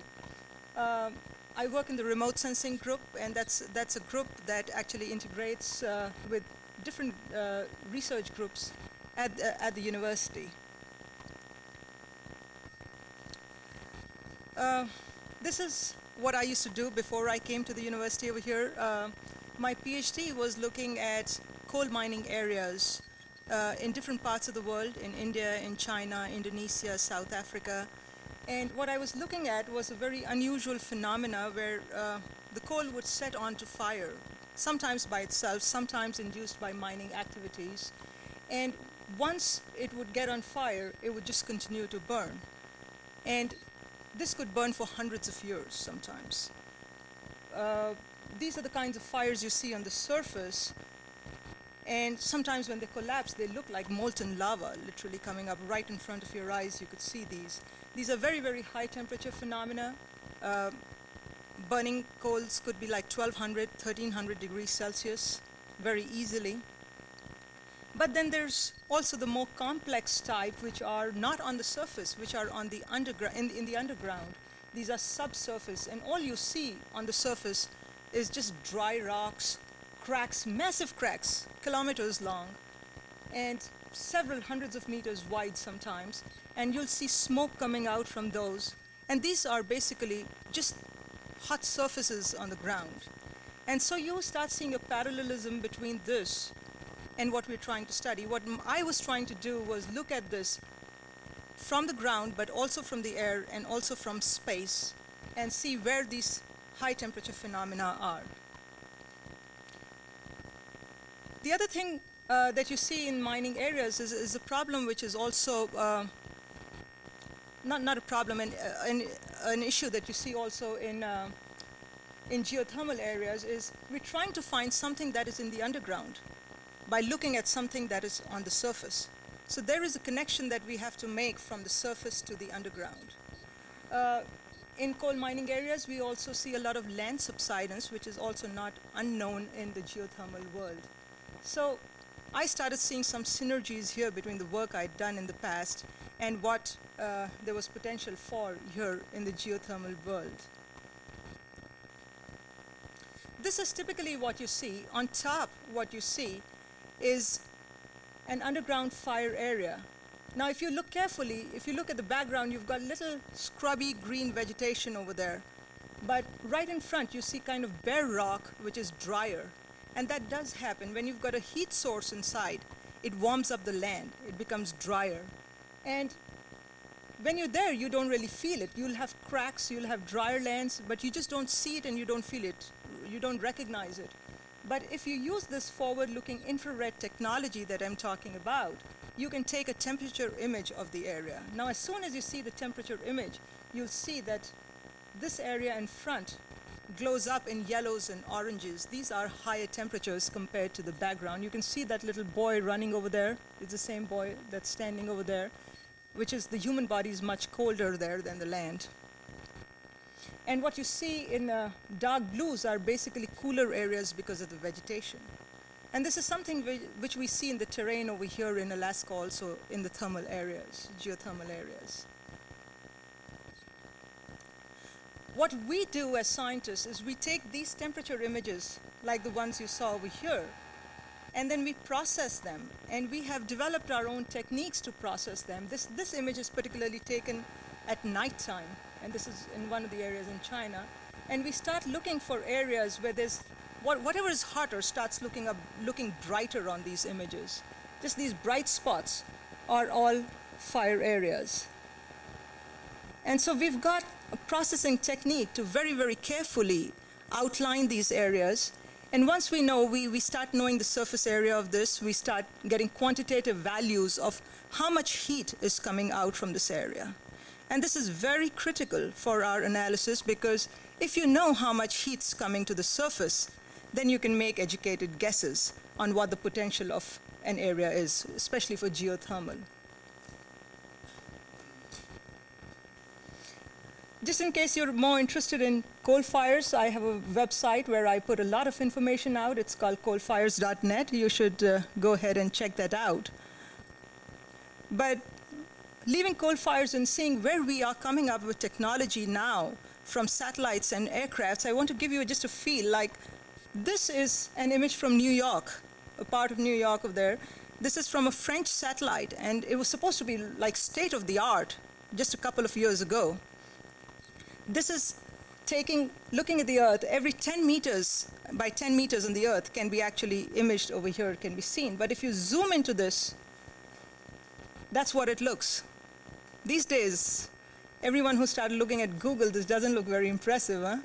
I work in the remote sensing group, and that's a group that actually integrates with different research groups at the university. This is what I used to do before I came to the university over here. My PhD was looking at coal mining areas in different parts of the world, in India, in China, Indonesia, South Africa. And what I was looking at was a very unusual phenomena where the coal would set onto fire, sometimes by itself, sometimes induced by mining activities. And once it would get on fire, it would just continue to burn. And this could burn for hundreds of years sometimes. These are the kinds of fires you see on the surface. And sometimes when they collapse, they look like molten lava, literally coming up right in front of your eyes. You could see these. These are very, very high temperature phenomena. Burning coals could be like 1,200, 1,300 degrees Celsius very easily. But then there's also the more complex type, which are not on the surface, which are on the in the underground. These are subsurface, and all you see on the surface is just dry rocks, cracks, massive cracks, kilometers long, and several hundreds of meters wide sometimes. And you'll see smoke coming out from those. And these are basically just hot surfaces on the ground. And so you start seeing a parallelism between this and what we're trying to study. What I was trying to do was look at this from the ground, but also from the air and also from space, and see where these high temperature phenomena are. The other thing that you see in mining areas is a problem which is also not a problem, an issue that you see also in geothermal areas is we're trying to find something that is in the underground by looking at something that is on the surface. So there is a connection that we have to make from the surface to the underground. In coal mining areas, we also see a lot of land subsidence, which is also not unknown in the geothermal world. So I started seeing some synergies here between the work I'd done in the past and what there was potential for here in the geothermal world. This is typically what you see. On top, what you see is an underground fire area. Now, if you look carefully, if you look at the background, you've got little scrubby green vegetation over there. But right in front, you see kind of bare rock, which is drier. And that does happen. When you've got a heat source inside, it warms up the land. It becomes drier. And when you're there, you don't really feel it. You'll have cracks, you'll have drier lands, but you just don't see it and you don't feel it. You don't recognize it. But if you use this forward-looking infrared technology that I'm talking about, you can take a temperature image of the area. Now, as soon as you see the temperature image, you'll see that this area in front glows up in yellows and oranges. These are higher temperatures compared to the background. You can see that little boy running over there. It's the same boy that's standing over there, which is the human body is much colder there than the land. And what you see in dark blues are basically cooler areas because of the vegetation. And this is something which we see in the terrain over here in Alaska, also in the thermal areas, geothermal areas. What we do as scientists is we take these temperature images, like the ones you saw over here, and then we process them. And we have developed our own techniques to process them. This image is particularly taken at nighttime, and this is in one of the areas in China. And we start looking for areas where there's whatever is hotter starts looking brighter on these images. Just these bright spots are all fire areas. And so we've got a processing technique to very, very carefully outline these areas. And once we know, we start knowing the surface area of this, we start getting quantitative values of how much heat is coming out from this area. And this is very critical for our analysis, because if you know how much heat's coming to the surface, then you can make educated guesses on what the potential of an area is, especially for geothermal. Just in case you're more interested in coal fires, I have a website where I put a lot of information out. It's called coalfires.net. You should go ahead and check that out. But leaving coal fires and seeing where we are coming up with technology now from satellites and aircrafts, I want to give you just a feel. Like, this is an image from New York, a part of New York over there. This is from a French satellite, and it was supposed to be like state-of-the-art just a couple of years ago. This is looking at the Earth. Every 10 meters by 10 meters on the Earth can be actually imaged over here, it can be seen. But if you zoom into this, that's what it looks. These days, everyone who started looking at Google, this doesn't look very impressive, huh?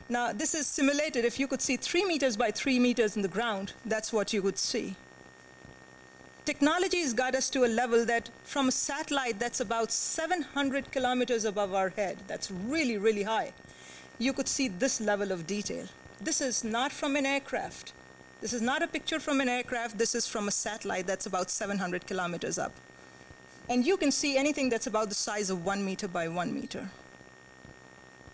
Now, this is simulated. If you could see 3 meters by 3 meters in the ground, that's what you would see. Technology has got us to a level that from a satellite that's about 700 kilometers above our head, that's really, really high, you could see this level of detail. This is not from an aircraft. This is not a picture from an aircraft. This is from a satellite that's about 700 kilometers up. And you can see anything that's about the size of 1 meter by 1 meter.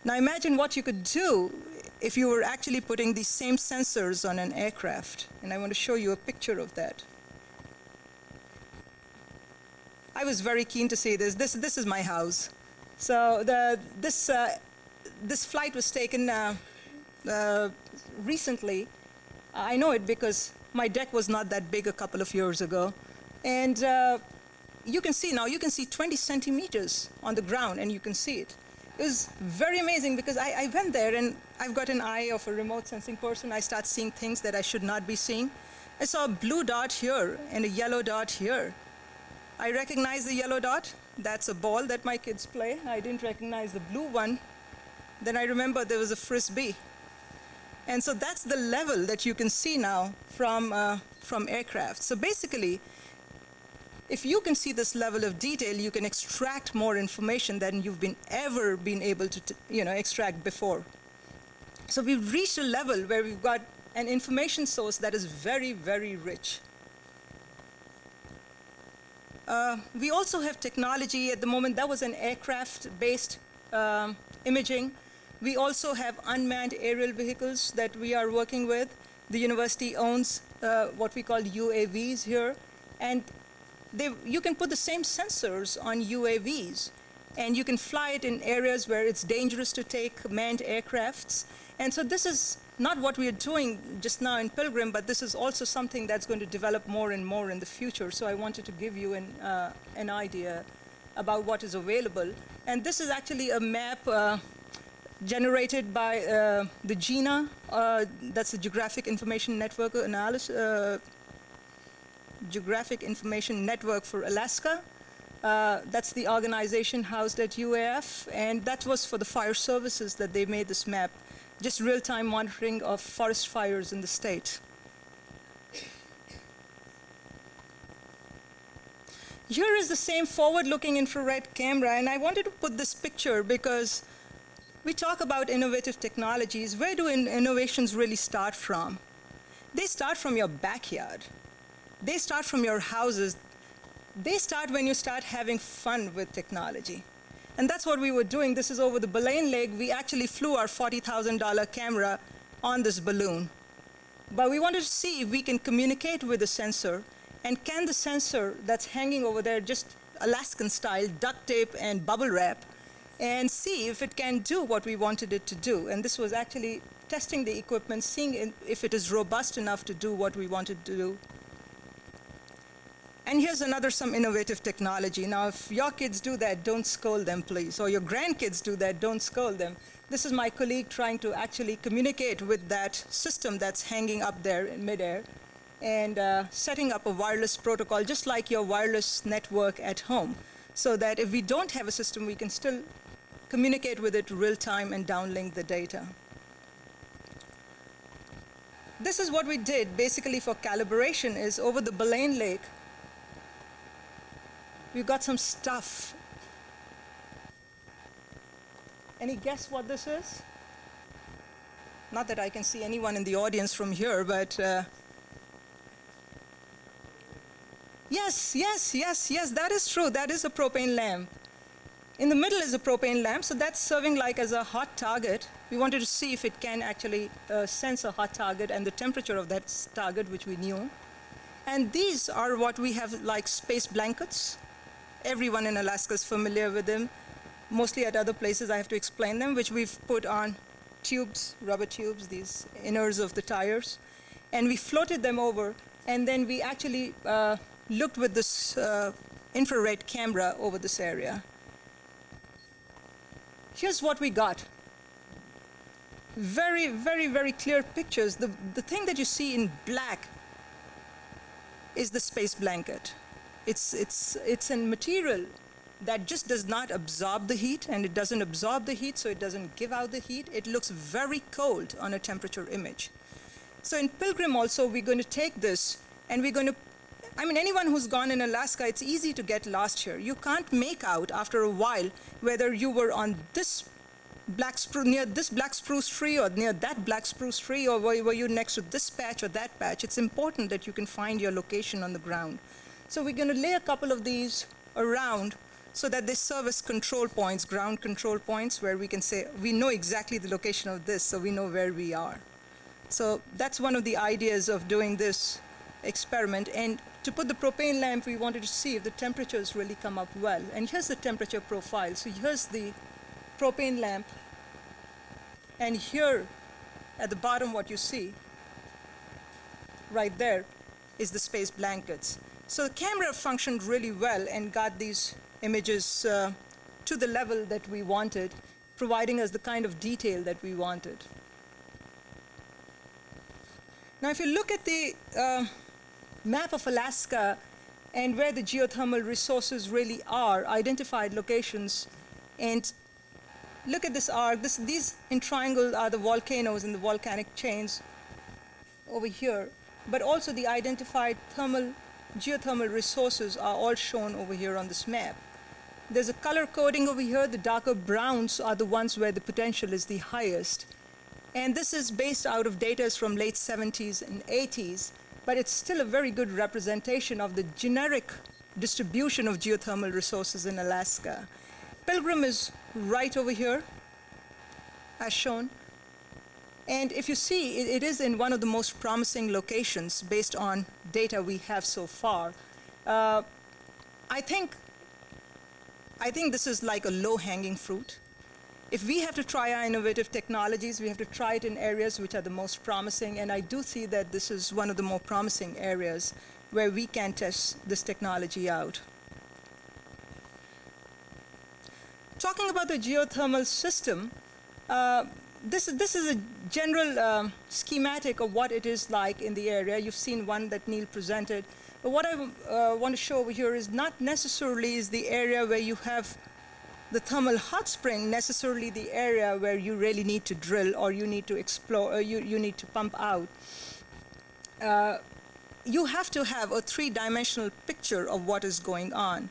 Now imagine what you could do if you were actually putting these same sensors on an aircraft. And I want to show you a picture of that. I was very keen to see this. This is my house. So this flight was taken recently. I know it because my deck was not that big a couple of years ago. And you can see now, you can see 20 centimeters on the ground, and you can see it. It was very amazing because I went there, and I've got an eye of a remote sensing person. I start seeing things that I should not be seeing. I saw a blue dot here and a yellow dot here. I recognize the yellow dot. That's a ball that my kids play. I didn't recognize the blue one. Then I remember there was a frisbee. And so that's the level that you can see now from aircraft. So basically, if you can see this level of detail, you can extract more information than you've ever been able to extract before. So we've reached a level where we've got an information source that is very, very rich. We also have technology at the moment. That was an aircraft-based imaging. We also have unmanned aerial vehicles that we are working with. The university owns what we call UAVs here. And you can put the same sensors on UAVs, and you can fly it in areas where it's dangerous to take manned aircrafts. And so this is not what we are doing just now in Pilgrim, but this is also something that's going to develop more and more in the future. So I wanted to give you an idea about what is available. And this is actually a map generated by the GINA, that's the Geographic Information Network Analysis, Geographic Information Network for Alaska. That's the organization housed at UAF, and that was for the fire services that they made this map, just real-time monitoring of forest fires in the state. Here is the same forward-looking infrared camera, and I wanted to put this picture because we talk about innovative technologies. Where do innovations really start from? They start from your backyard. They start from your houses. They start when you start having fun with technology. And that's what we were doing. This is over the Baleine Lake. We actually flew our $40,000 camera on this balloon. But we wanted to see if we can communicate with the sensor, and can the sensor that's hanging over there, just Alaskan style, duct tape and bubble wrap, and see if it can do what we wanted it to do. And this was actually testing the equipment, seeing if it is robust enough to do what we wanted to do. And here's some innovative technology. Now, if your kids do that, don't scold them, please. Or your grandkids do that, don't scold them. This is my colleague trying to actually communicate with that system that's hanging up there in midair, and setting up a wireless protocol, just like your wireless network at home, so that if we don't have a system, we can still communicate with it real time and downlink the data. This is what we did basically for calibration. Is over the Baleine Lake, we've got some stuff. Any guess what this is? Not that I can see anyone in the audience from here, but yes, that is true. That is a propane lamp. In the middle is a propane lamp, so that's serving like as a hot target. We wanted to see if it can actually sense a hot target and the temperature of that target, which we knew. And these are what we have like space blankets. Everyone in Alaska is familiar with them. Mostly at other places, I have to explain them, which we've put on tubes, rubber tubes, these inners of the tires. And we floated them over, and then we actually looked with this infrared camera over this area. Here's what we got. Very, very, very clear pictures. The thing that you see in black is the space blanket. It's a material that just does not absorb the heat, and it doesn't absorb the heat, so it doesn't give out the heat. It looks very cold on a temperature image. So in Pilgrim also, we're going to take this, and we're going to, anyone who's gone in Alaska, it's easy to get lost here. You can't make out after a while whether you were on this black spruce, near this black spruce tree, or near that black spruce tree, or were you next to this patch or that patch. It's important that you can find your location on the ground. So we're going to lay a couple of these around so that they serve as control points, ground control points, where we can say, we know exactly the location of this, so we know where we are. So that's one of the ideas of doing this experiment. And to put the propane lamp, we wanted to see if the temperatures really come up well. And here's the temperature profile. So here's the propane lamp. And here at the bottom, what you see right there is the space blankets. So the camera functioned really well and got these images to the level that we wanted, providing us the kind of detail that we wanted. Now, if you look at the map of Alaska and where the geothermal resources really are, identified locations, and look at this arc. These in triangle are the volcanoes and the volcanic chains over here, but also the identified geothermal resources are all shown over here on this map. There's a color coding over here. The darker browns are the ones where the potential is the highest. And this is based out of data from late 70s and 80s, but it's still a very good representation of the generic distribution of geothermal resources in Alaska. Pilgrim is right over here, as shown. And if you see, it is in one of the most promising locations based on data we have so far. I think this is like a low-hanging fruit. if we have to try our innovative technologies, we have to try it in areas which are the most promising, and I do see that this is one of the more promising areas where we can test this technology out. Talking about the geothermal system, this is a general schematic of what it is like in the area. You've seen one that Neil presented. But what I want to show over here is not necessarily is the area where you have the thermal hot spring necessarily the area where you really need to drill or you need to explore, or you need to pump out. You have to have a three-dimensional picture of what is going on.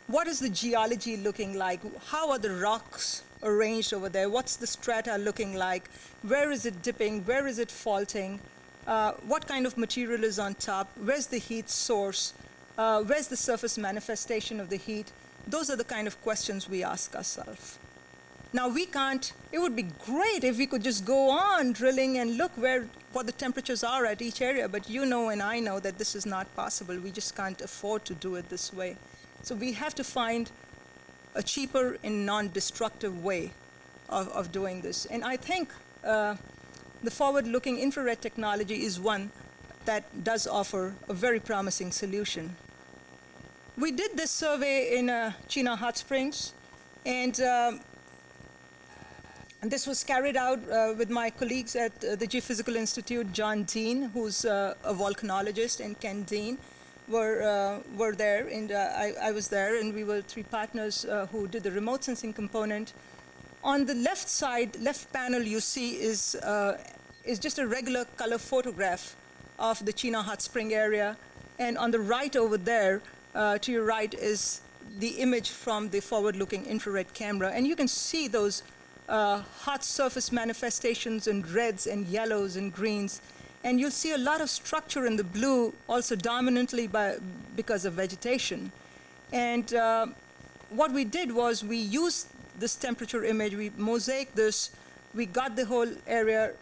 What is the geology looking like? How are the rocks arranged over there? What's the strata looking like? Where is it dipping? Where is it faulting? What kind of material is on top? Where's the heat source? Where's the surface manifestation of the heat? Those are the kind of questions we ask ourselves. Now we can't, it would be great if we could just go on drilling and look what the temperatures are at each area, but you know and I know that this is not possible. We just can't afford to do it this way. So we have to find a cheaper and non-destructive way of doing this. And I think the forward-looking infrared technology is one that does offer a very promising solution. We did this survey in Cheah Hot Springs, and this was carried out with my colleagues at the Geophysical Institute. John Dean, who's a volcanologist, and Ken Dean were there, and I was there, and we were three partners who did the remote sensing component. On the left side, left panel, you see is just a regular color photograph of the Cheah Hot Spring area, and on the right over there, to your right is the image from the forward-looking infrared camera. And you can see those hot surface manifestations in reds and yellows and greens. And you'll see a lot of structure in the blue, also dominantly because of vegetation. And what we did was we used this temperature image, we mosaicked this, we got the whole area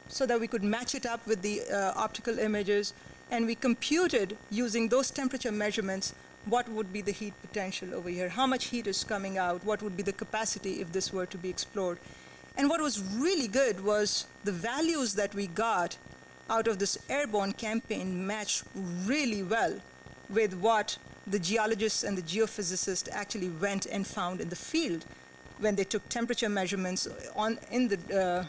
so that we could match it up with the optical images, and we computed, using those temperature measurements, what would be the heat potential over here, how much heat is coming out, what would be the capacity if this were to be explored. And what was really good was the values that we got out of this airborne campaign matched really well with what the geologists and the geophysicists actually went and found in the field when they took temperature measurements in the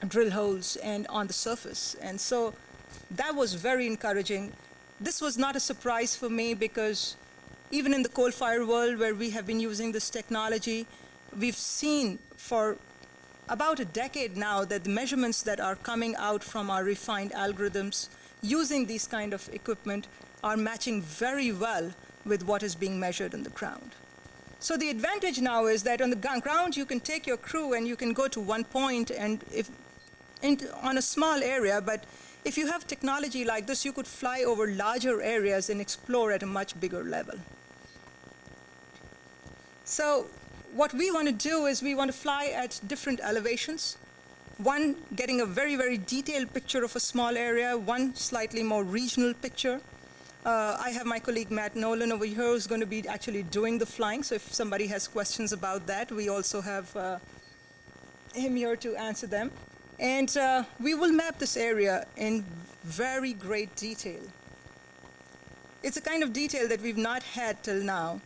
drill holes and on the surface. And so that was very encouraging. This was not a surprise for me because even in the coal-fired world where we have been using this technology, we've seen for about a decade now that the measurements that are coming out from our refined algorithms using these kind of equipment are matching very well with what is being measured on the ground. So the advantage now is that on the ground you can take your crew and you can go to one point and on a small area, but if you have technology like this, you could fly over larger areas and explore at a much bigger level. So what we want to do is we want to fly at different elevations. One, getting a very, very detailed picture of a small area, one slightly more regional picture. I have my colleague Matt Nolan over here who's going to be actually doing the flying, so if somebody has questions about that, we also have him here to answer them. And we will map this area in very great detail. It's a kind of detail that we've not had till now.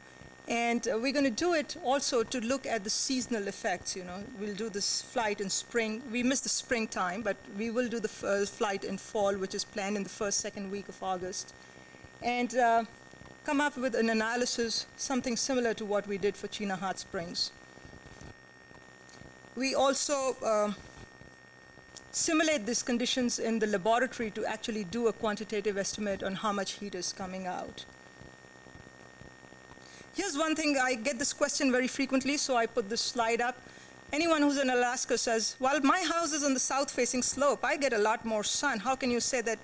And we're going to do it also to look at the seasonal effects. You know, we'll do this flight in spring. We missed the springtime, but we will do the flight in fall, which is planned in the first, second week of August. And come up with an analysis, something similar to what we did for Cheah Hot Springs. We also simulate these conditions in the laboratory to actually do a quantitative estimate on how much heat is coming out. Here's one thing, I get this question very frequently, so I put this slide up. Anyone who's in Alaska says, well, my house is on the south-facing slope. I get a lot more sun. How can you say that,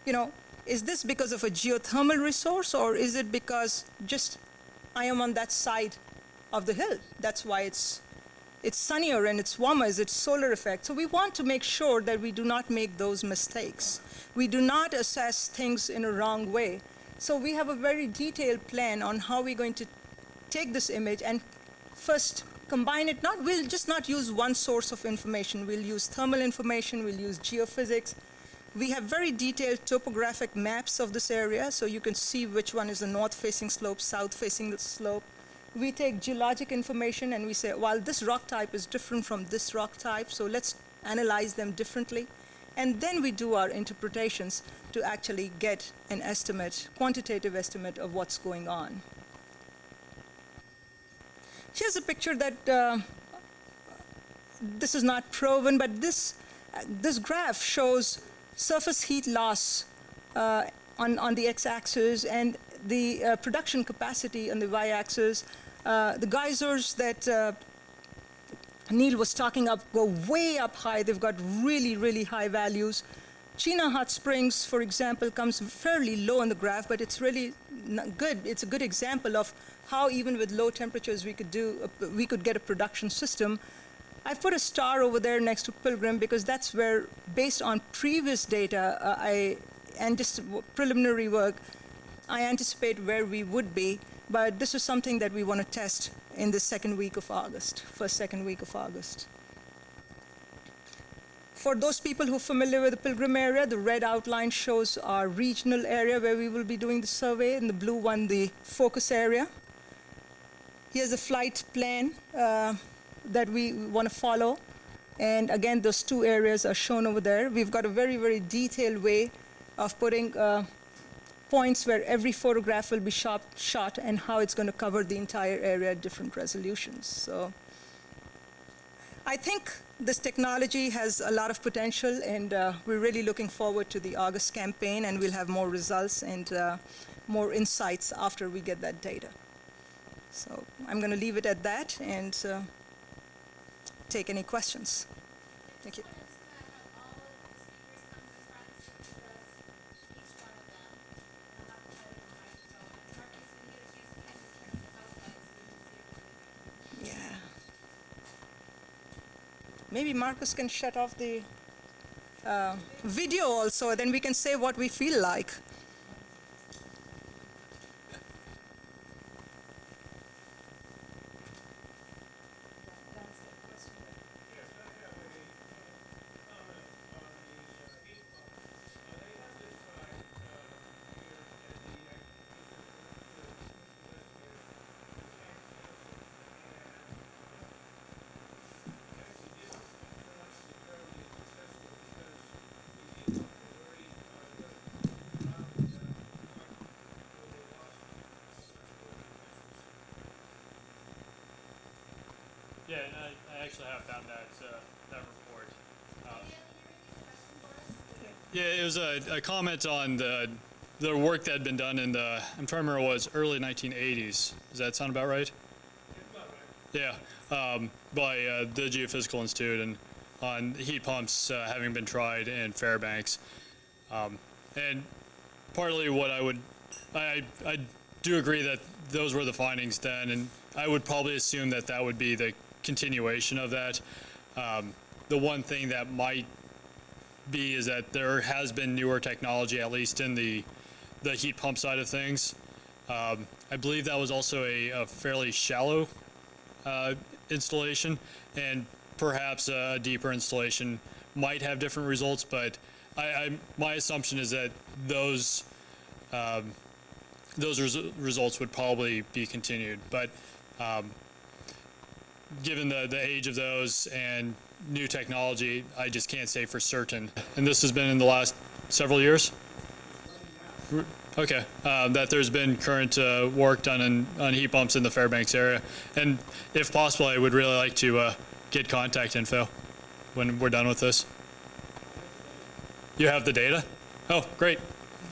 you know, is this because of a geothermal resource, or is it because just I am on that side of the hill? That's why it's sunnier and it's warmer. Is it solar effect? So we want to make sure that we do not make those mistakes. We do not assess things in a wrong way. So we have a very detailed plan on how we're going to take this image and first combine it, we'll just not use one source of information. We'll use thermal information, we'll use geophysics. We have very detailed topographic maps of this area, so you can see which one is the north-facing slope, south-facing slope. We take geologic information and we say, well, this rock type is different from this rock type, so let's analyze them differently. And then we do our interpretations to actually get an estimate, quantitative estimate of what's going on. Here's a picture that this is not proven, but this graph shows surface heat loss on the x-axis and the production capacity on the y-axis. The geysers that Neil was talking up go way up high. They've got really, really high values. Cheah Hot Springs, for example, comes fairly low on the graph, but it's really good. It's a good example of how even with low temperatures we could get a production system. I've put a star over there next to Pilgrim because that's where, based on previous data and just preliminary work, I anticipate where we would be. But this is something that we want to test in the second week of August, first, second week of August. For those people who are familiar with the Pilgrim area, the red outline shows our regional area where we will be doing the survey, and the blue one, the focus area. Here's a flight plan that we want to follow. And again, those two areas are shown over there. We've got a very, very detailed way of putting points where every photograph will be shot and how it's going to cover the entire area at different resolutions. So I think this technology has a lot of potential, and we're really looking forward to the August campaign, and we'll have more results and more insights after we get that data. So I'm going to leave it at that and take any questions. Thank you. Yeah. Maybe Marcus can shut off the video also, then we can say what we feel like. Yeah, and I actually have found that report. Yeah, it was a comment on the work that had been done in the, I'm trying to remember, it was early 1980s. Does that sound about right? Yeah, by the Geophysical Institute, and on heat pumps having been tried in Fairbanks. And partly what I do agree that those were the findings then, and I would probably assume that that would be the continuation of that. The one thing that might be is that there has been newer technology, at least in the heat pump side of things. I believe that was also a fairly shallow installation, and perhaps a deeper installation might have different results, but my assumption is that those results would probably be continued. But given the age of those and new technology, I just can't say for certain. And this has been in the last several years? Okay, that there's been current work done on heat pumps in the Fairbanks area. And if possible, I would really like to get contact info when we're done with this. You have the data? Oh, great.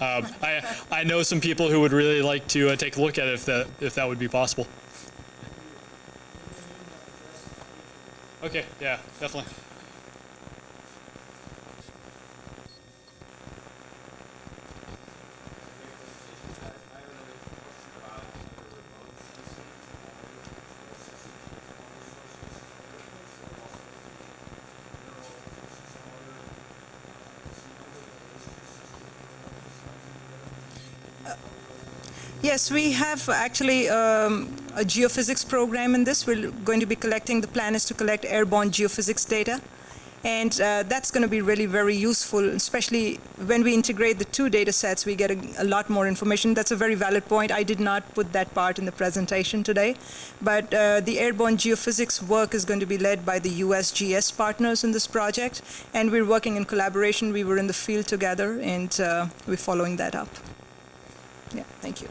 I know some people who would really like to take a look at it if that would be possible. Okay, yeah, definitely. Yes, we have actually a geophysics program in this. We're going to be collecting, the plan is to collect airborne geophysics data. And that's going to be really very useful, especially when we integrate the two data sets, we get a lot more information. That's a very valid point. I did not put that part in the presentation today. But the airborne geophysics work is going to be led by the USGS partners in this project. And we're working in collaboration. We were in the field together, and we're following that up. Yeah, thank you.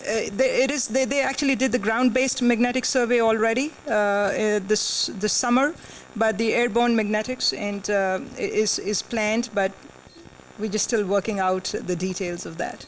They actually did the ground-based magnetic survey already this summer, but the airborne magnetics is planned, but we're just still working out the details of that.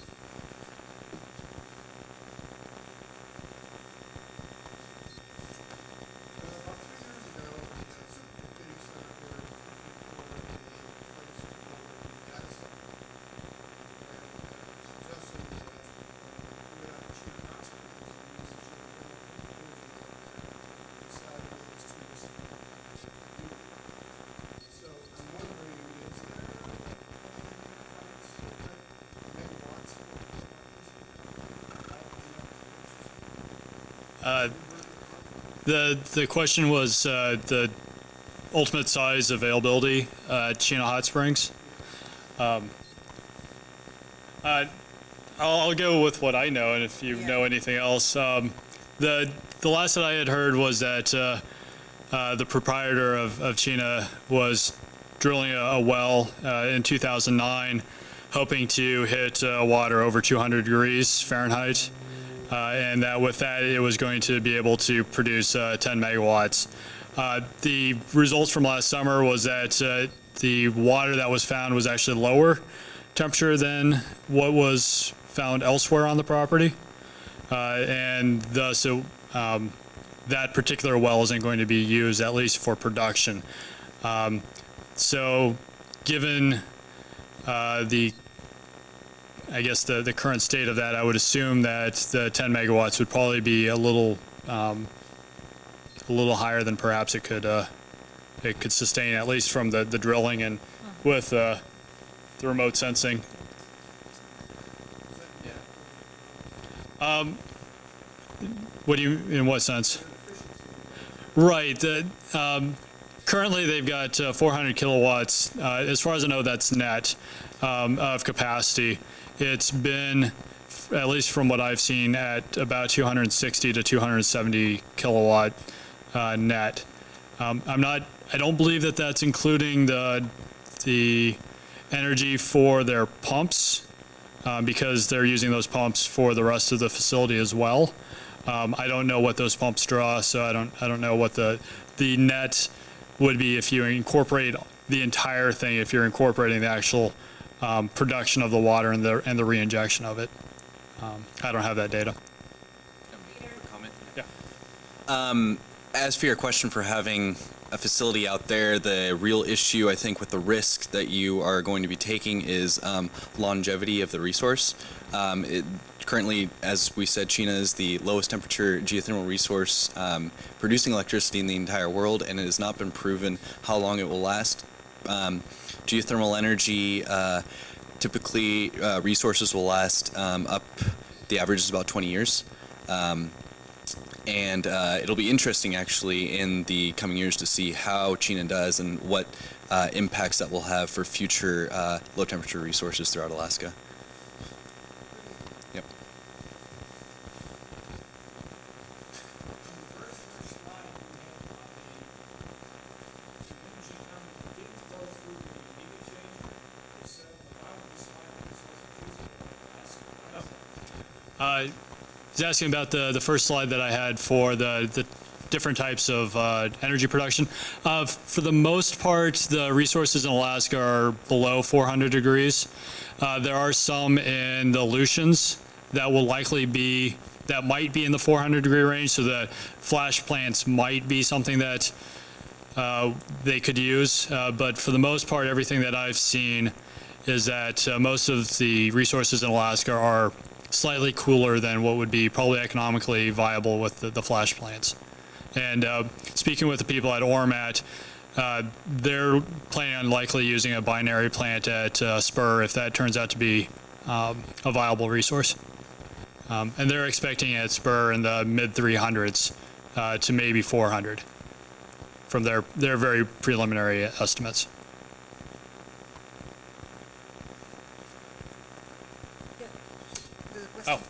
The question was the ultimate size availability at Cheah Hot Springs. I'll go with what I know, and if you know anything else, the last that I had heard was that the proprietor of Cheah was drilling a well in 2009, hoping to hit water over 200 degrees Fahrenheit. And that with that, it was going to be able to produce 10 megawatts. The results from last summer was that the water that was found was actually lower temperature than what was found elsewhere on the property. And thus, that particular well isn't going to be used, at least for production. So given I guess the current state of that, I would assume that the 10 megawatts would probably be a little higher than perhaps it could sustain, at least from the drilling and with the remote sensing. What do you, in what sense? Right. Currently, they've got 400 kilowatts. As far as I know, that's net of capacity. It's been, at least from what I've seen, at about 260 to 270 kilowatt net. I don't believe that that's including the energy for their pumps, because they're using those pumps for the rest of the facility as well. I don't know what those pumps draw, so I don't know what the net would be if you incorporate the entire thing, if you're incorporating the actual production of the water and the reinjection of it. I don't have that data. Comment? Yeah. As for your question for having a facility out there, the real issue, I think, with the risk that you are going to be taking is longevity of the resource. Currently, as we said, Cheah is the lowest temperature geothermal resource producing electricity in the entire world, and it has not been proven how long it will last. Geothermal energy, typically resources will last the average is about 20 years. And it'll be interesting, actually, in the coming years to see how Cheah does and what impacts that will have for future low-temperature resources throughout Alaska. Yep. He's asking about the first slide that I had for the different types of energy production. For the most part, the resources in Alaska are below 400 degrees. There are some in the Aleutians that will likely be, that might be in the 400 degree range, so the flash plants might be something that they could use. But for the most part, everything that I've seen is that most of the resources in Alaska are slightly cooler than what would be probably economically viable with the flash plants. And speaking with the people at ORMAT, they're planning on likely using a binary plant at Spur if that turns out to be a viable resource. And they're expecting at Spur in the mid 300s to maybe 400 from their very preliminary estimates. Oh.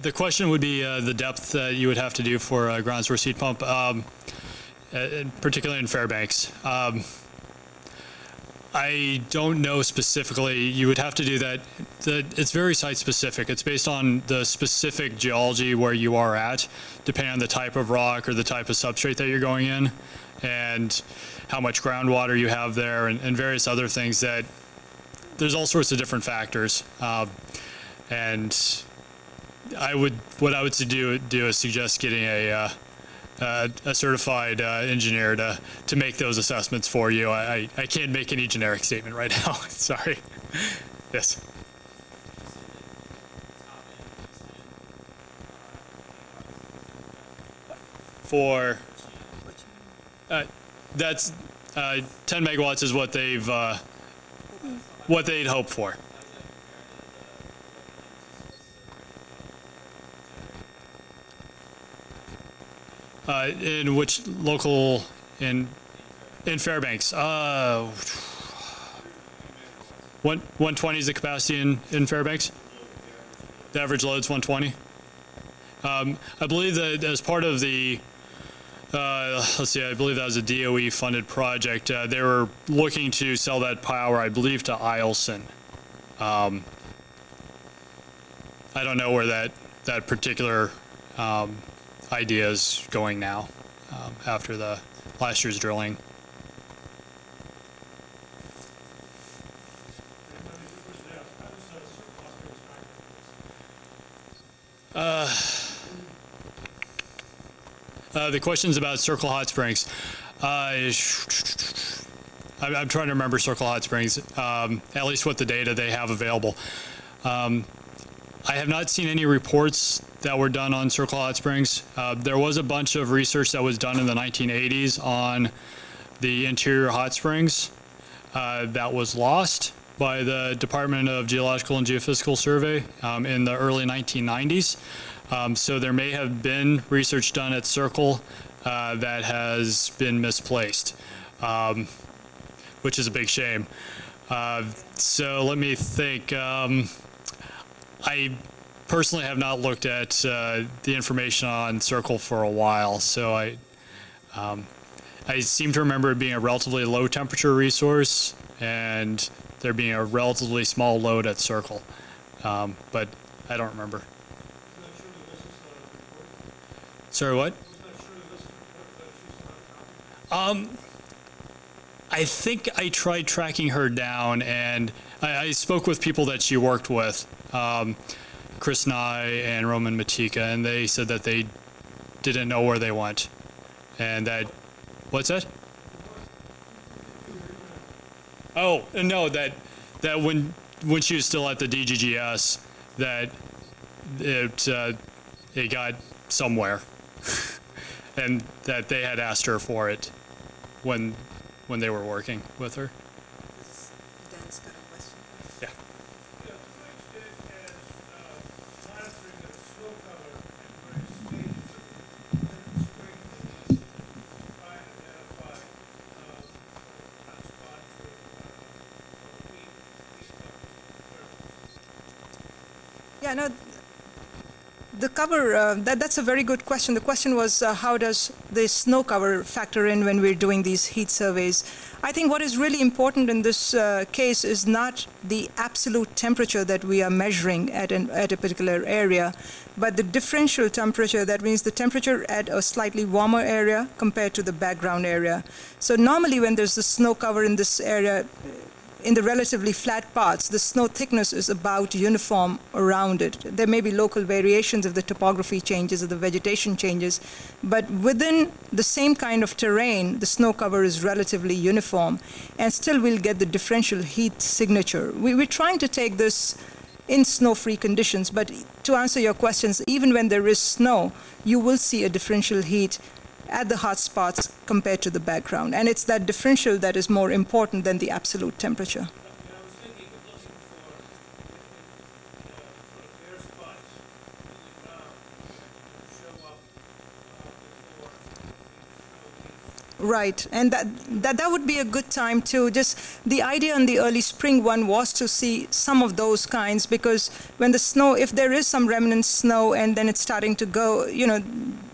The question would be the depth that you would have to do for a ground source heat pump, particularly in Fairbanks. I don't know specifically. You would have to do that. It's very site specific. It's based on the specific geology where you are at, depending on the type of rock or the type of substrate that you're going in, and how much groundwater you have there, and various other things that there's all sorts of different factors. And what I would do is suggest getting a certified engineer to make those assessments for you. I can't make any generic statement right now. Sorry. Yes. For that's 10 megawatts is what they'd hope for. In which local in Fairbanks? 120 is the capacity in Fairbanks. The average load's 120. I believe that as part of the let's see, I believe that was a DOE funded project. They were looking to sell that power, I believe, to Eielson. I don't know where that particular idea is going now after the last year's drilling. The question's about Circle Hot Springs. I'm trying to remember Circle Hot Springs, at least what the data they have available. I have not seen any reports that were done on Circle Hot Springs. There was a bunch of research that was done in the 1980s on the interior hot springs that was lost by the Department of Geological and Geophysical Survey in the early 1990s. So there may have been research done at Circle that has been misplaced, which is a big shame. So let me think. I personally have not looked at the information on Circle for a while, so I seem to remember it being a relatively low temperature resource and there being a relatively small load at Circle, but I don't remember. Sorry, what? I think I tried tracking her down, and I spoke with people that she worked with, Chris Nye and Roman Matika, and they said that they didn't know where they went, and that, what's that? Oh, no, that when she was still at the DGGS, that it got somewhere, and that they had asked her for it when they were working with her. Dan's got a question. Yeah. Yeah, no, the cover, that's a very good question. The question was, how does the snow cover factor in when we're doing these heat surveys? I think what is really important in this case is not the absolute temperature that we are measuring at a particular area, but the differential temperature. That means the temperature at a slightly warmer area compared to the background area. So normally when there's the snow cover in this area, in the relatively flat parts, the snow thickness is about uniform around it. There may be local variations if the topography changes or the vegetation changes, but within the same kind of terrain, the snow cover is relatively uniform, and still we'll get the differential heat signature. We're trying to take this in snow-free conditions, but to answer your questions, even when there is snow, you will see a differential heat at the hot spots compared to the background. And it's that differential that is more important than the absolute temperature. Right, and that would be a good time to just, the idea on the early spring one was to see some of those kinds, because when the snow, if there is some remnant snow and then it's starting to go, you know,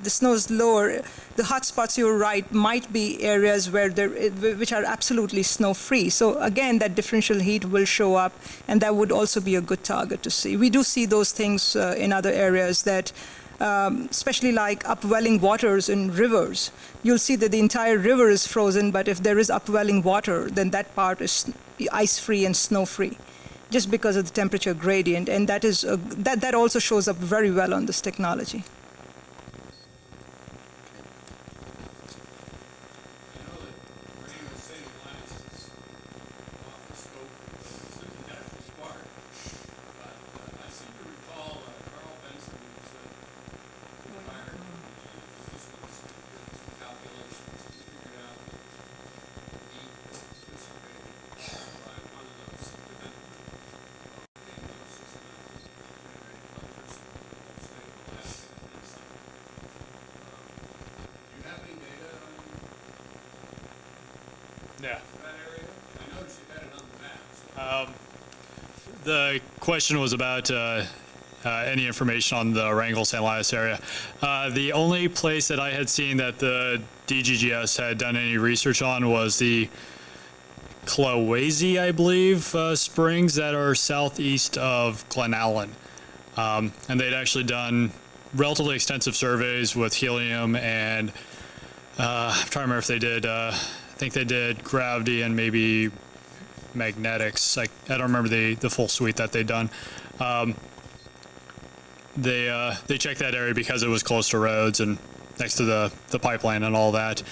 the snow is lower, the hot spots, you're right, might be areas where which are absolutely snow-free. So again, that differential heat will show up, and that would also be a good target to see. We do see those things in other areas that, especially like upwelling waters in rivers. You'll see that the entire river is frozen, but if there is upwelling water, then that part is ice-free and snow-free, just because of the temperature gradient, and that is that also shows up very well on this technology. Yeah. The question was about any information on the Wrangell-St. Elias area. The only place that I had seen that the DGGS had done any research on was the Clowesy, I believe, springs that are southeast of Glen Allen. And they'd actually done relatively extensive surveys with helium and I'm trying to remember if they did, I think they did gravity and maybe magnetics. I don't remember the full suite that they'd done. They checked that area because it was close to roads and next to the pipeline and all that.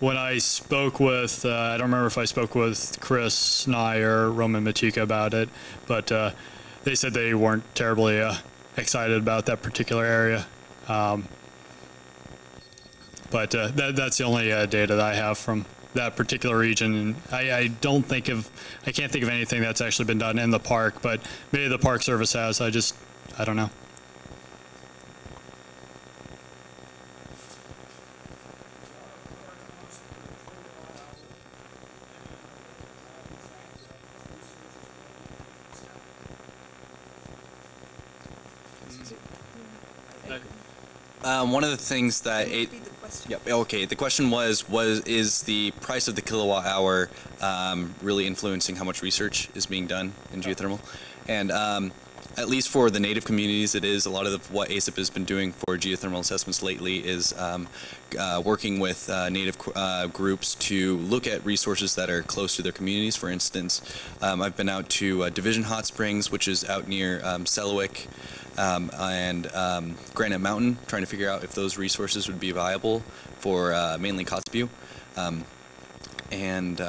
When I spoke with, I don't remember if I spoke with Chris Nye or Roman Matika about it, but they said they weren't terribly excited about that particular area. But that's the only data that I have from that particular region. And I can't think of anything that's actually been done in the park, but maybe the Park Service has. I don't know. One of the things that the question is the price of the kilowatt hour really influencing how much research is being done in geothermal? And at least for the native communities, it is. A lot of what ACEP has been doing for geothermal assessments lately is working with native groups to look at resources that are close to their communities. For instance, I've been out to Division Hot Springs, which is out near Selawik, and Granite Mountain, trying to figure out if those resources would be viable for mainly Kotzebue, and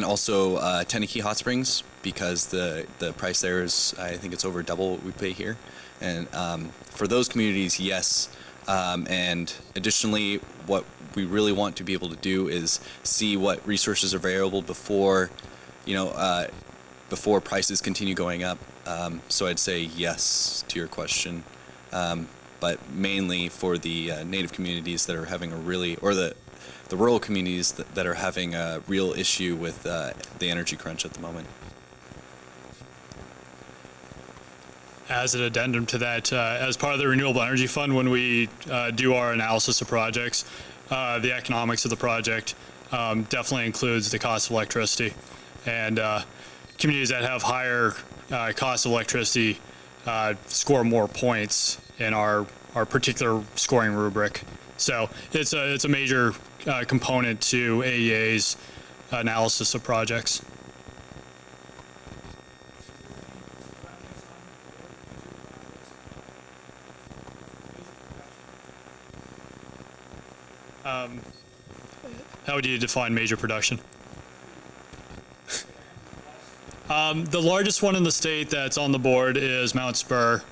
also Teneke Hot Springs, because the price there is, I think it's over double what we pay here. And for those communities, yes. And additionally, what we really want to be able to do is see what resources are available before, before prices continue going up. So I'd say yes to your question, but mainly for the native communities that are having a really, or the rural communities that are having a real issue with the energy crunch at the moment. As an addendum to that, as part of the Renewable Energy Fund, when we do our analysis of projects, the economics of the project definitely includes the cost of electricity. And communities that have higher cost of electricity score more points in our particular scoring rubric. So it's a major component to AEA's analysis of projects. How would you define major production? The largest one in the state that's on the board is Mount Spur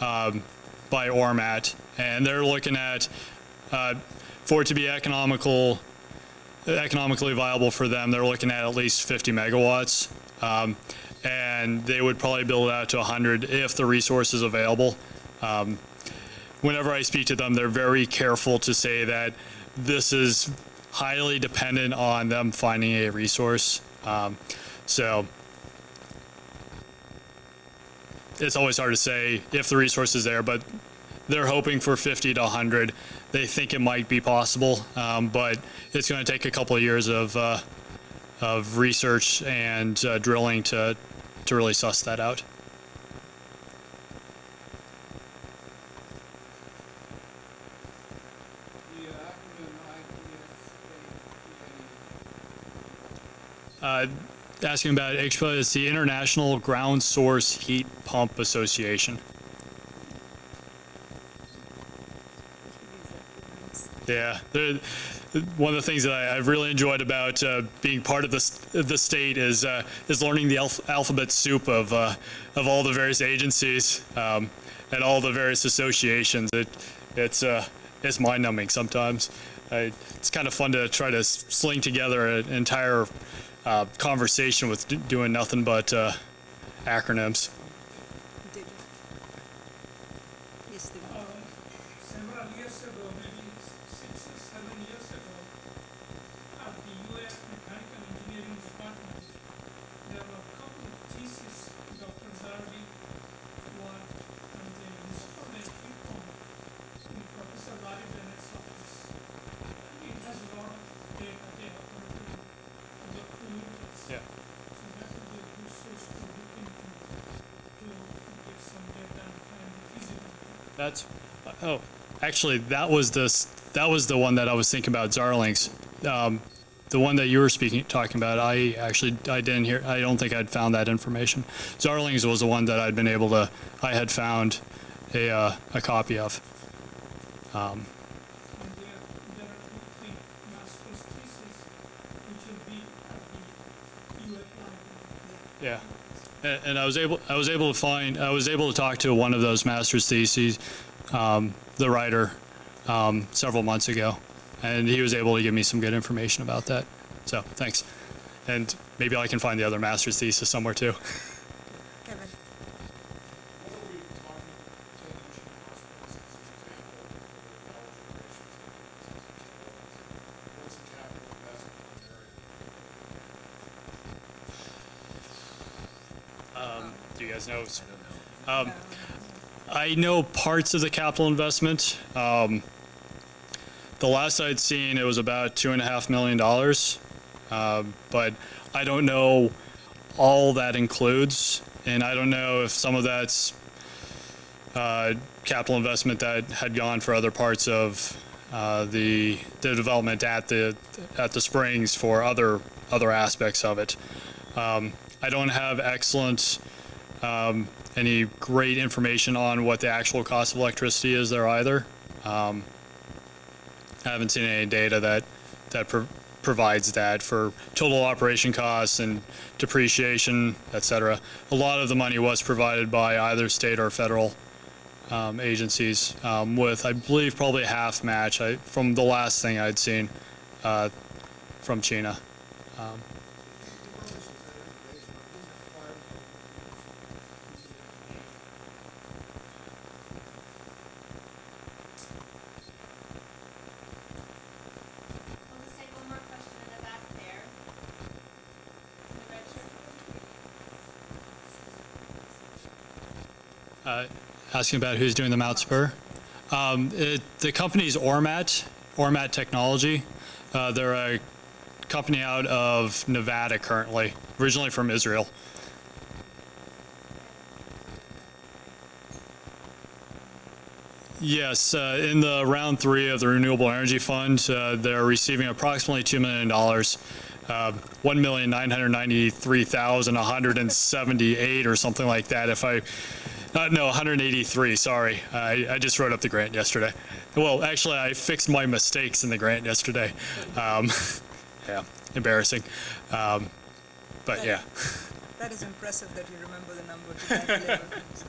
by Ormat, and they're looking at for it to be economically viable for them. They're looking at least 50 megawatts, and they would probably build it out to 100 if the resource is available. Whenever I speak to them, they're very careful to say that this is highly dependent on them finding a resource. So it's always hard to say if the resource is there, but they're hoping for 50 to 100. They think it might be possible, but it's going to take a couple of years of research and drilling to really suss that out. Asking about ICPA is the International Ground Source Heat Pump Association. Yeah, one of the things that I've really enjoyed about being part of the state is learning the alphabet soup of all the various agencies and all the various associations. It's mind-numbing sometimes. It's kind of fun to try to sling together an entire conversation with doing nothing but acronyms. Several years ago, maybe 6 or 7 years ago, at the UAF Mechanical Engineering Department, there were a couple of theses Dr. Darby worked on the installed heat pump in Professor Larry Bennett's office. It has a lot of data there according to the fluids. Yeah. So that would be a good source to look into to get some data and find the feasibility. That's actually that was the one that I was thinking about, Zarlings. The one that you were talking about, I didn't hear. I don't think I'd found that information. Zarlings was the one that I had found a copy of. And there are 2, 3 master's theses which will be at the UAF library. Yeah. And I was able to talk to one of those master's theses, the writer, several months ago, and he was able to give me some good information about that. So thanks. And maybe I can find the other master's thesis somewhere too. Kevin. Do you guys know? I know parts of the capital investment. The last I'd seen, it was about $2.5 million, but I don't know all that includes, and I don't know if some of that's capital investment that had gone for other parts of the development at the springs for other aspects of it. I don't have any great information on what the actual cost of electricity is there either. I haven't seen any data that provides that for total operation costs and depreciation, etc. A lot of the money was provided by either state or federal agencies, with I believe probably a half match from the last thing I'd seen from China. Asking about who's doing the Mount Spur. The company's Ormat Technology. They're a company out of Nevada currently, originally from Israel. Yes, in the round 3 of the Renewable Energy Fund, they're receiving approximately $2 million. 1,993,178 or something like that. No, 183, sorry. I just wrote up the grant yesterday. Well, actually, I fixed my mistakes in the grant yesterday. Yeah, embarrassing. But yeah. That is impressive that you remember the number to that level. So.